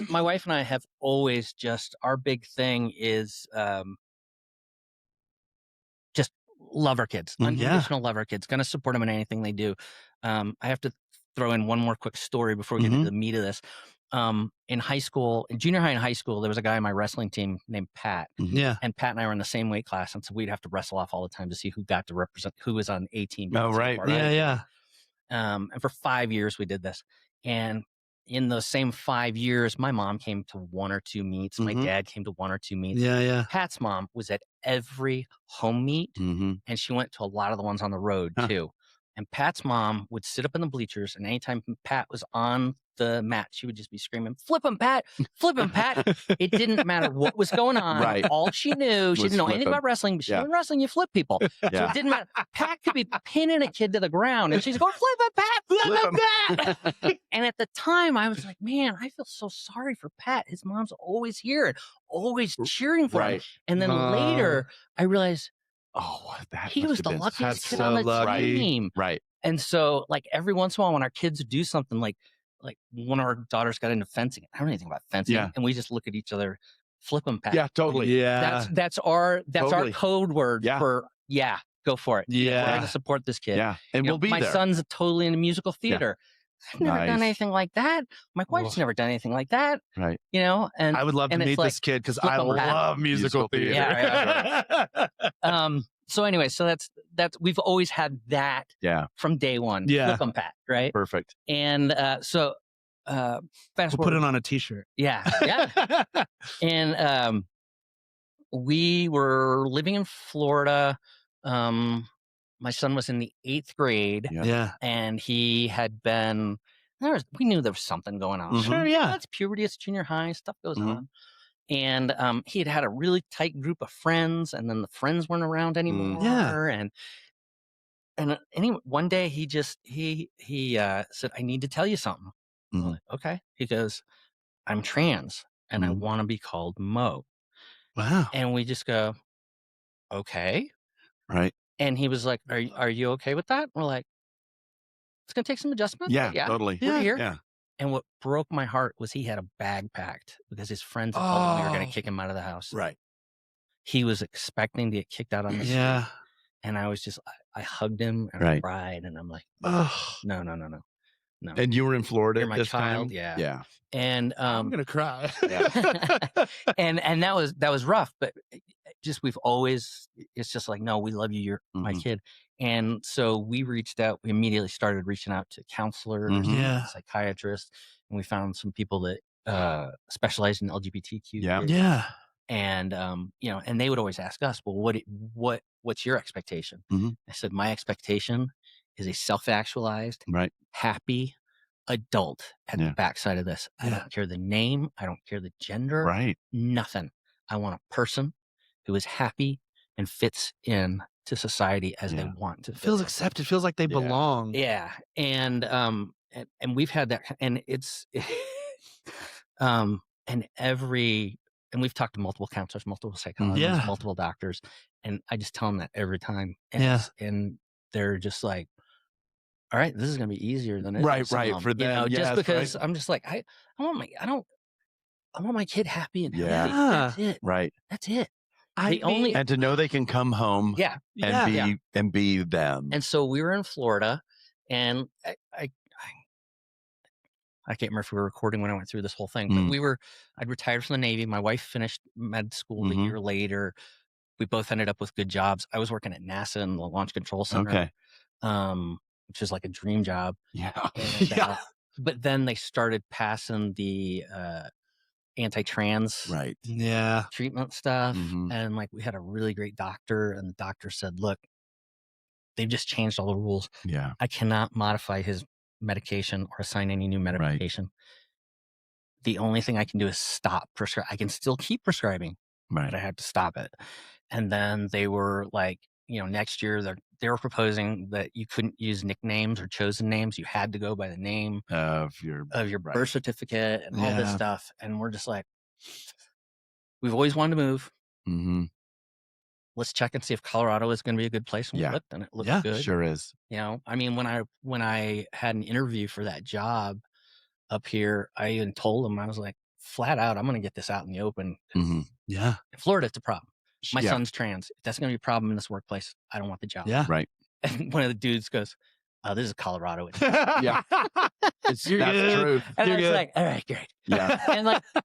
my wife and I have always our big thing is just love our kids, Mhm. unconditional love our kids, going to support them in anything they do. I have to throw in one more quick story before we get into the meat of this. In high school, in junior high and high school, there was a guy on my wrestling team named Pat. Yeah. And Pat and I were in the same weight class. And so we'd have to wrestle off all the time to see who got to represent, who was on A team. Oh, right. Yeah. And for 5 years we did this. And in those same 5 years, my mom came to 1 or 2 meets. My dad came to 1 or 2 meets. Yeah. Pat's mom was at every home meet, Mm-hmm. and she went to a lot of the ones on the road too. And Pat's mom would sit up in the bleachers, and anytime Pat was on the mat, she would just be screaming, "Flip him, Pat! Flip him, Pat!" It didn't matter what was going on. Right. All she knew, she didn't know anything about wrestling, but she knew in wrestling, you flip people. So it didn't matter. Pat could be pinning a kid to the ground, and she's going, "Flip him, Pat! Flip him, Pat!" And at the time, I was like, man, I feel so sorry for Pat. His mom's always here and always cheering for him. And then later, I realized, he was the luckiest kid on the team. Right. And so, like, every once in a while, when our kids do something, like one of our daughters got into fencing. I don't know anything about fencing. Yeah. And we just look at each other, flip them, Pat. Yeah, totally. Yeah. That's our Totally. code word for, go for it. Yeah. We're going to support this kid. Yeah. And You know, we'll be my there. son's totally into musical theater. I've never done anything like that. My wife's never done anything like that. Right. You know, and I would love to and meet it's like, this kid because flip I 'em, Pat. love musical theater. Yeah. So anyway, so that's we've always had that from day one. Yeah. Flip 'em, Pat, right? Perfect. And so fast We'll forward. put it on a t-shirt. Yeah. And we were living in Florida. My son was in the 8th grade, Yeah. and he had been we knew there was something going on. Sure, yeah. It's puberty, it's junior high, stuff goes on. And he had a really tight group of friends, and then the friends weren't around anymore. Yeah. And anyway, one day he said, "I need to tell you something." I'm like, okay. He goes, "I'm trans, and I want to be called Mo." Wow. And we just go, okay. Right. And he was like, "Are you okay with that?" We're like, "It's gonna take some adjustment." Yeah, but yeah, totally. we're here. Yeah. And what broke my heart was he had a bag packed because his friends had told him they were going to kick him out of the house. Right. He was expecting to get kicked out on the street. And I was just, I hugged him and I cried. And I'm like, no. And you were in Florida You're at my this child. time? Yeah. Yeah. And I'm going to cry. and that was rough, but just it's just like, no, we love you. You're my kid. And so we immediately started reaching out to counselors, psychiatrists, and we found some people that specialize in LGBTQ. kids. Yeah. And and they would always ask us, well, what's your expectation? I said, my expectation is a self-actualized, happy adult at the backside of this. I don't care the name, I don't care the gender, nothing. I want a person who is happy and fits in to society as they want to. Feels accepted. Feels like they belong. Yeah, and we've had that, and it's and we've talked to multiple counselors, multiple psychologists, multiple doctors, and I just tell them that every time, and they're just like, all right, this is going to be easier than it is. Right. For them, just because I'm just like, I want my kid happy and healthy. That's it. Right. That's it. And to know they can come home and be them. And so we were in Florida, and I can't remember if we were recording when I went through this whole thing, but I'd retired from the Navy. My wife finished med school a year later. We both ended up with good jobs. I was working at NASA in the Launch Control Center, which is like a dream job. Yeah. And, but then they started passing the anti-trans treatment stuff. And like, we had a really great doctor, and the doctor said, look, they've just changed all the rules. Yeah. I cannot modify his medication or assign any new medication. The only thing I can do is stop prescribing. I can still keep prescribing, but I have to stop it. And then they were like, next year they were proposing that you couldn't use nicknames or chosen names. You had to go by the name of your birth certificate and all this stuff. And we're just like, we've always wanted to move. let's check and see if Colorado is going to be a good place. And we Yeah. looked, and it looked Yeah, good. Sure is. You know, I mean, when I had an interview for that job up here, I even told them, I was like, flat out, I'm going to get this out in the open. Mm-hmm. yeah, In Florida, it's a problem. My Yeah. son's trans. If that's going to be a problem in this workplace, I don't want the job. yeah. Right. And one of the dudes goes, "Oh, this is Colorado." Yeah. That's true. And I was good. like, "All right, great." Yeah.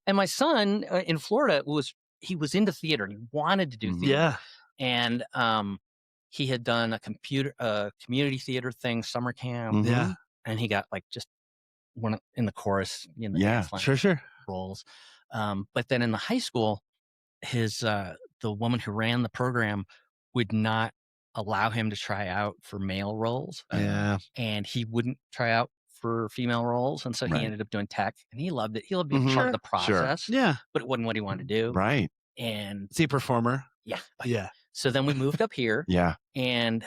And my son in Florida he was into theater. And he wanted to do Mhm. theater. Yeah, And he had done a community theater thing, summer camp. Mhm. yeah, And he got like just one in the chorus, the Yeah, dance line sure. roles. But then in the high school, the woman who ran the program would not allow him to try out for male roles, Yeah, and he wouldn't try out for female roles, and so Right. he ended up doing tech, and he loved it. He loved being Mhm. part of the Sure. process, yeah. but it wasn't what he wanted to do. Right. And Is he a performer? yeah, Yeah, so then we moved up here, Yeah. and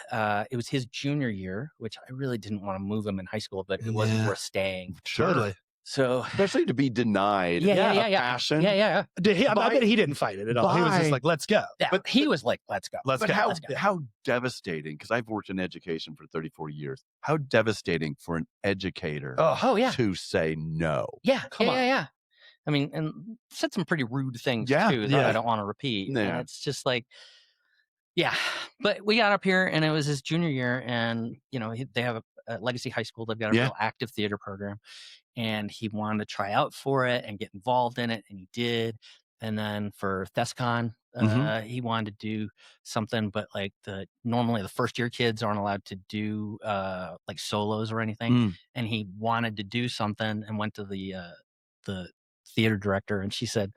it was his junior year, which I really didn't want to move him in high school, but it wasn't Yeah. worth staying. Sure. So Especially to be denied. yeah. Passion. Yeah. I bet he didn't fight it at all. He was just By- like, "Let's go, But he was like, "Let's go." let's But go." how devastating, because I've worked in education for 34 years, how devastating for an educator Oh yeah. to say no. Yeah, Come on. yeah. I mean, and said some pretty rude things Yeah, too that yeah. I don't want to repeat. Yeah. And it's just like, yeah. But we got up here, and it was his junior year, and they have a Legacy High School. They've got a Yeah. real active theater program, and he wanted to try out for it and get involved in it, and he did. And then for ThesCon, Mhm. he wanted to do something, but like normally the first year kids aren't allowed to do like solos or anything. Mm. And he wanted to do something and went to the theater director, and she said,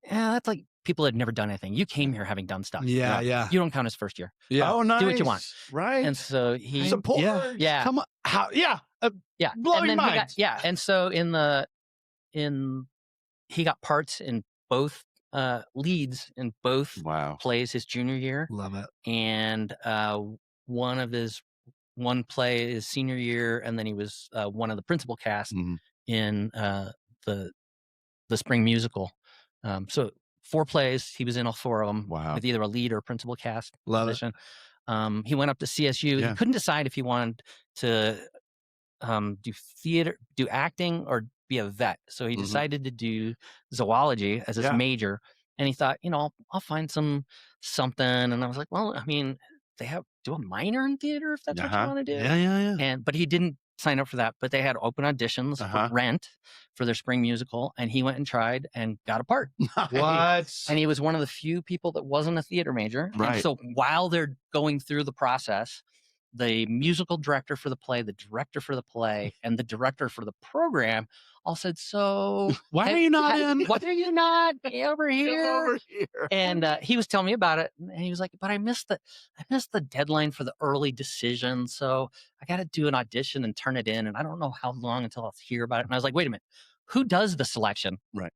"Yeah, that's like people that had never done anything. You came here having done stuff. Yeah, yeah, You don't count as first year." yeah. Oh, nice. Do what you want. Right. And so he Support. yeah. Come on, how? Yeah, Yeah. blowing and then minds. and so he got parts in both leads in both Wow. plays his junior year, Love it. and one play his senior year, and then he was one of the principal cast Mhm. in the spring musical. So 4 plays, he was in all 4 of them. Wow. With either a lead or a principal cast Love it. position. He went up to CSU. Yeah. He couldn't decide if he wanted to do theater, do acting, or be a vet. So he Mhm. decided to do zoology as his Yeah. major. And he thought, I'll find something. And I was like, well, I mean, they do a minor in theater if that's what you Uh-huh. want to do. Yeah. But he didn't sign up for that. But they had open auditions Uh-huh. for Rent for their spring musical, and he went and tried and got a part. What? And he was one of the few people that wasn't a theater major. Right. And so while they're going through the process, the musical director for the play, the director for the play, and the director for the program all said, "So Why are you not in? Why are you not over Come here?" over here. And he was telling me about it, and he was like, "But I missed the deadline for the early decision, so I got to do an audition and turn it in, and I don't know how long until I'll hear about it." And I was like, "Wait a minute, who does the selection?" Right.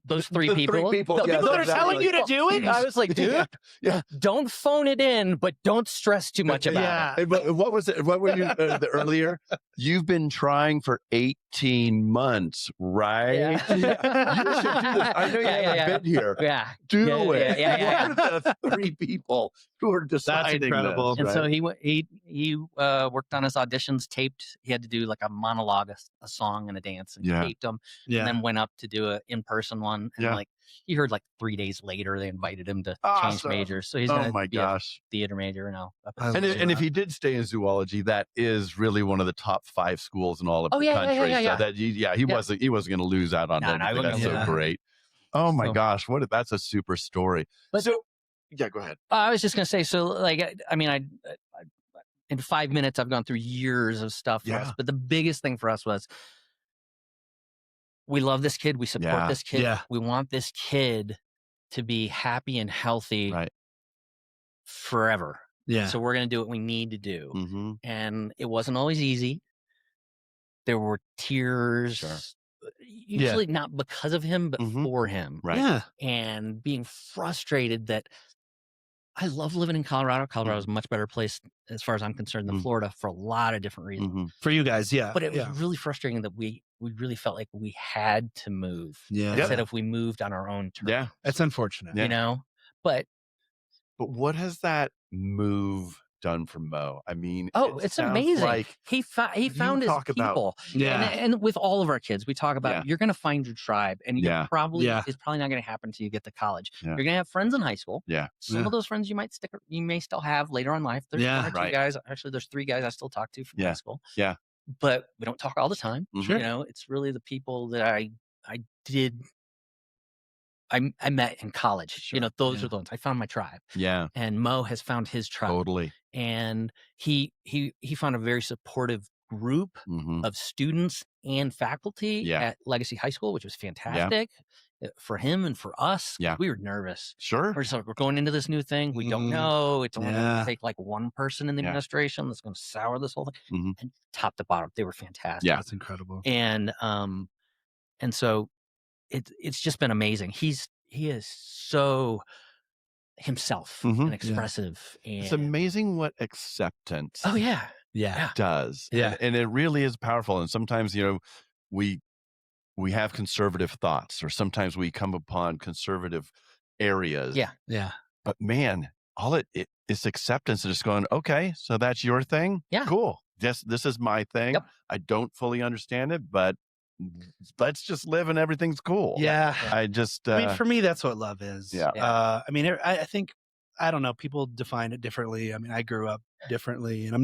Those 3 The people. 3 people. The Yes, people that are exactly. telling you to do it. I was like, dude, Yeah. don't phone it in, but don't stress too much about Yeah. it. And what was it? What were you the earlier? You've been trying for 18 months, right? Yeah. You should do this. I know you haven't been here. Yeah. Do Yeah, it. yeah. What are the 3 people who are deciding incredible. this, And right? so he worked on his auditions, taped. He had to do like a monologue, a song, and a dance, and he Yeah. taped them. Yeah. And then went up to do a in-person one. And Yeah. like he heard like 3 days later they invited him to change Awesome. majors. So he's Oh gonna my be gosh. a theater major now. And if he did stay in zoology, that is really one of the top 5 schools in all of Oh, the yeah, yeah, country. yeah, yeah. So that he wasn't going to lose out on No, anything. he wasn't That's gonna so lose out. great. Oh my So- gosh, that's a super story. But- So yeah, go ahead. I was just gonna say, so like, I mean, I in 5 minutes I've gone through years of stuff for us, Yeah. but the biggest thing for us was we love this kid, we support Yeah. this kid, Yeah. we want this kid to be happy and healthy Right. forever. Yeah. So we're gonna do what we need to do, Mm-hmm. and it wasn't always easy. There were tears, Sure. usually not because of him, but Mhm. for him, Right. Yeah. and being frustrated that I love living in Colorado. Colorado is a much better place, as far as I'm concerned, than Mm. Florida for a lot of different reasons. Mm-hmm. For you guys, yeah. But it was yeah. really frustrating that we really felt like we had to move Yeah. instead of we moved on our own terms. Yeah. It's unfortunate. Yeah. You know, but But what has that move done for Mo? I mean, Oh, it it's sounds amazing. like He found his talk about- people. Yeah. And with all of our kids, we talk about Yeah. you're going to find your tribe, and Yeah. it's probably Yeah. not going to happen until you get to college. Yeah. You're going to have friends in high school. Yeah. Some Yeah. of those friends you may still have later in life. There's Yeah. one or two Right. guys. Actually, there's 3 guys I still talk to from Yeah. high school. Yeah. But we don't talk all the time. Sure. You know, it's really the people that I met in college. Sure. You know, those Yeah. are the ones I found my tribe. Yeah. And Mo has found his tribe. Totally. And he found a very supportive group Hmm. of students and faculty Yeah. at Legacy High School, which was fantastic for him and for us. Yeah. We were nervous. Sure. We're just like, we're going into this new thing. We don't Mhm. know. It's only going Yeah. to take like one person in the Yeah. administration that's going to sour this whole thing. Mhm. And top to bottom, they were fantastic. Yeah. That's incredible. And so it's just been amazing. He is so himself Mhm. and Yeah. expressive. And It's amazing what acceptance oh yeah. Yeah. does. Yeah. And it really is powerful. And sometimes, you know, we have conservative thoughts, or sometimes we come upon conservative areas. Yeah. Yeah. But man, all it's acceptance of just going, okay, so that's your thing. Yeah. Cool. This is my thing. Yep. I don't fully understand it, but let's just live and everything's cool. Yeah. I just, I mean, for me, that's what love is. Yeah. I mean, I think, I don't know, people define it differently. I mean, I grew up differently, and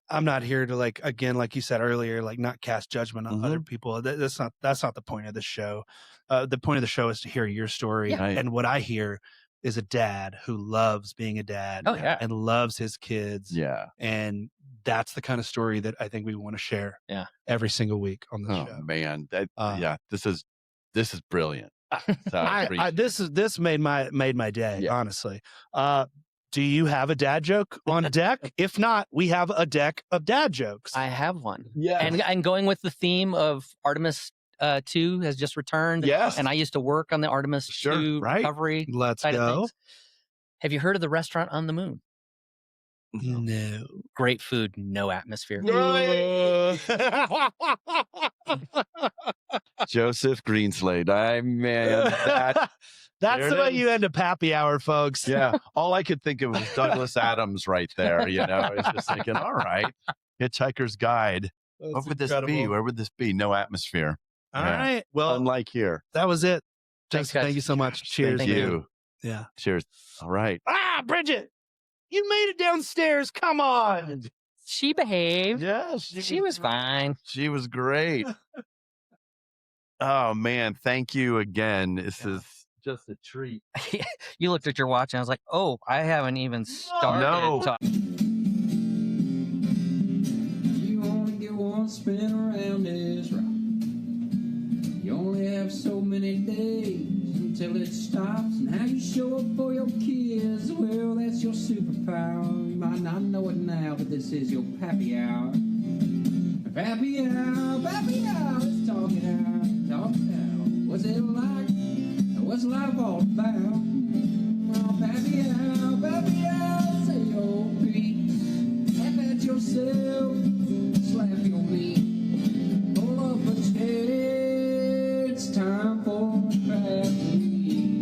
I'm not here to, like, again, like you said earlier, like, not cast judgment on other people. That's not the point of the show. The point of the show is to hear your story. Yeah. Right. And what I hear is a dad who loves being a dad Oh yeah. and loves his kids. yeah. And that's the kind of story that I think we want to share Yeah. every single week on the Oh show. man. That, Uh, yeah, this is brilliant. So I appreciate this made my day, Yeah. honestly. Do you have a dad joke on deck? If not, we have a deck of dad jokes. I have one. Yeah. And going with the theme of Artemis 2 has just returned. Yes. And I used to work on the Artemis Sure, 2 right. recovery Let's side of go. things. Have you heard of the restaurant on the moon? No. Great food, no atmosphere. Joseph Greenslade. Man, that, That's There the it way is. you end a Pappy Hour, folks. yeah. All I could think of was Douglas Adams right there. You know, I was just thinking, all right, Hitchhiker's Guide. That's What would this be? incredible. Where would this be? No atmosphere. All Yeah. right. Well, Unlike here. that was it. Thanks, Justin, thank guys. you so much. Cheers. Thank Thank man. you. Yeah. Cheers. All right. Ah, Bridget, you made it downstairs. Come on. She behaved. Yeah. She was fine. She was great. Oh man, thank you again. This is just a treat. You looked at your watch and I was like, oh, I haven't even started. No. You only get one spin around this rock. You only have so many days until it stops. And how you show up for your kids, well, that's your superpower. You might not know it now, but this is your Pappy Hour. Pappy Hour, let's talk it out. What's it like? What's life all about? Oh, Pappy Hour, say your piece. Laugh at yourself, slap your knee. Pull up a chair, it's time for Pappy.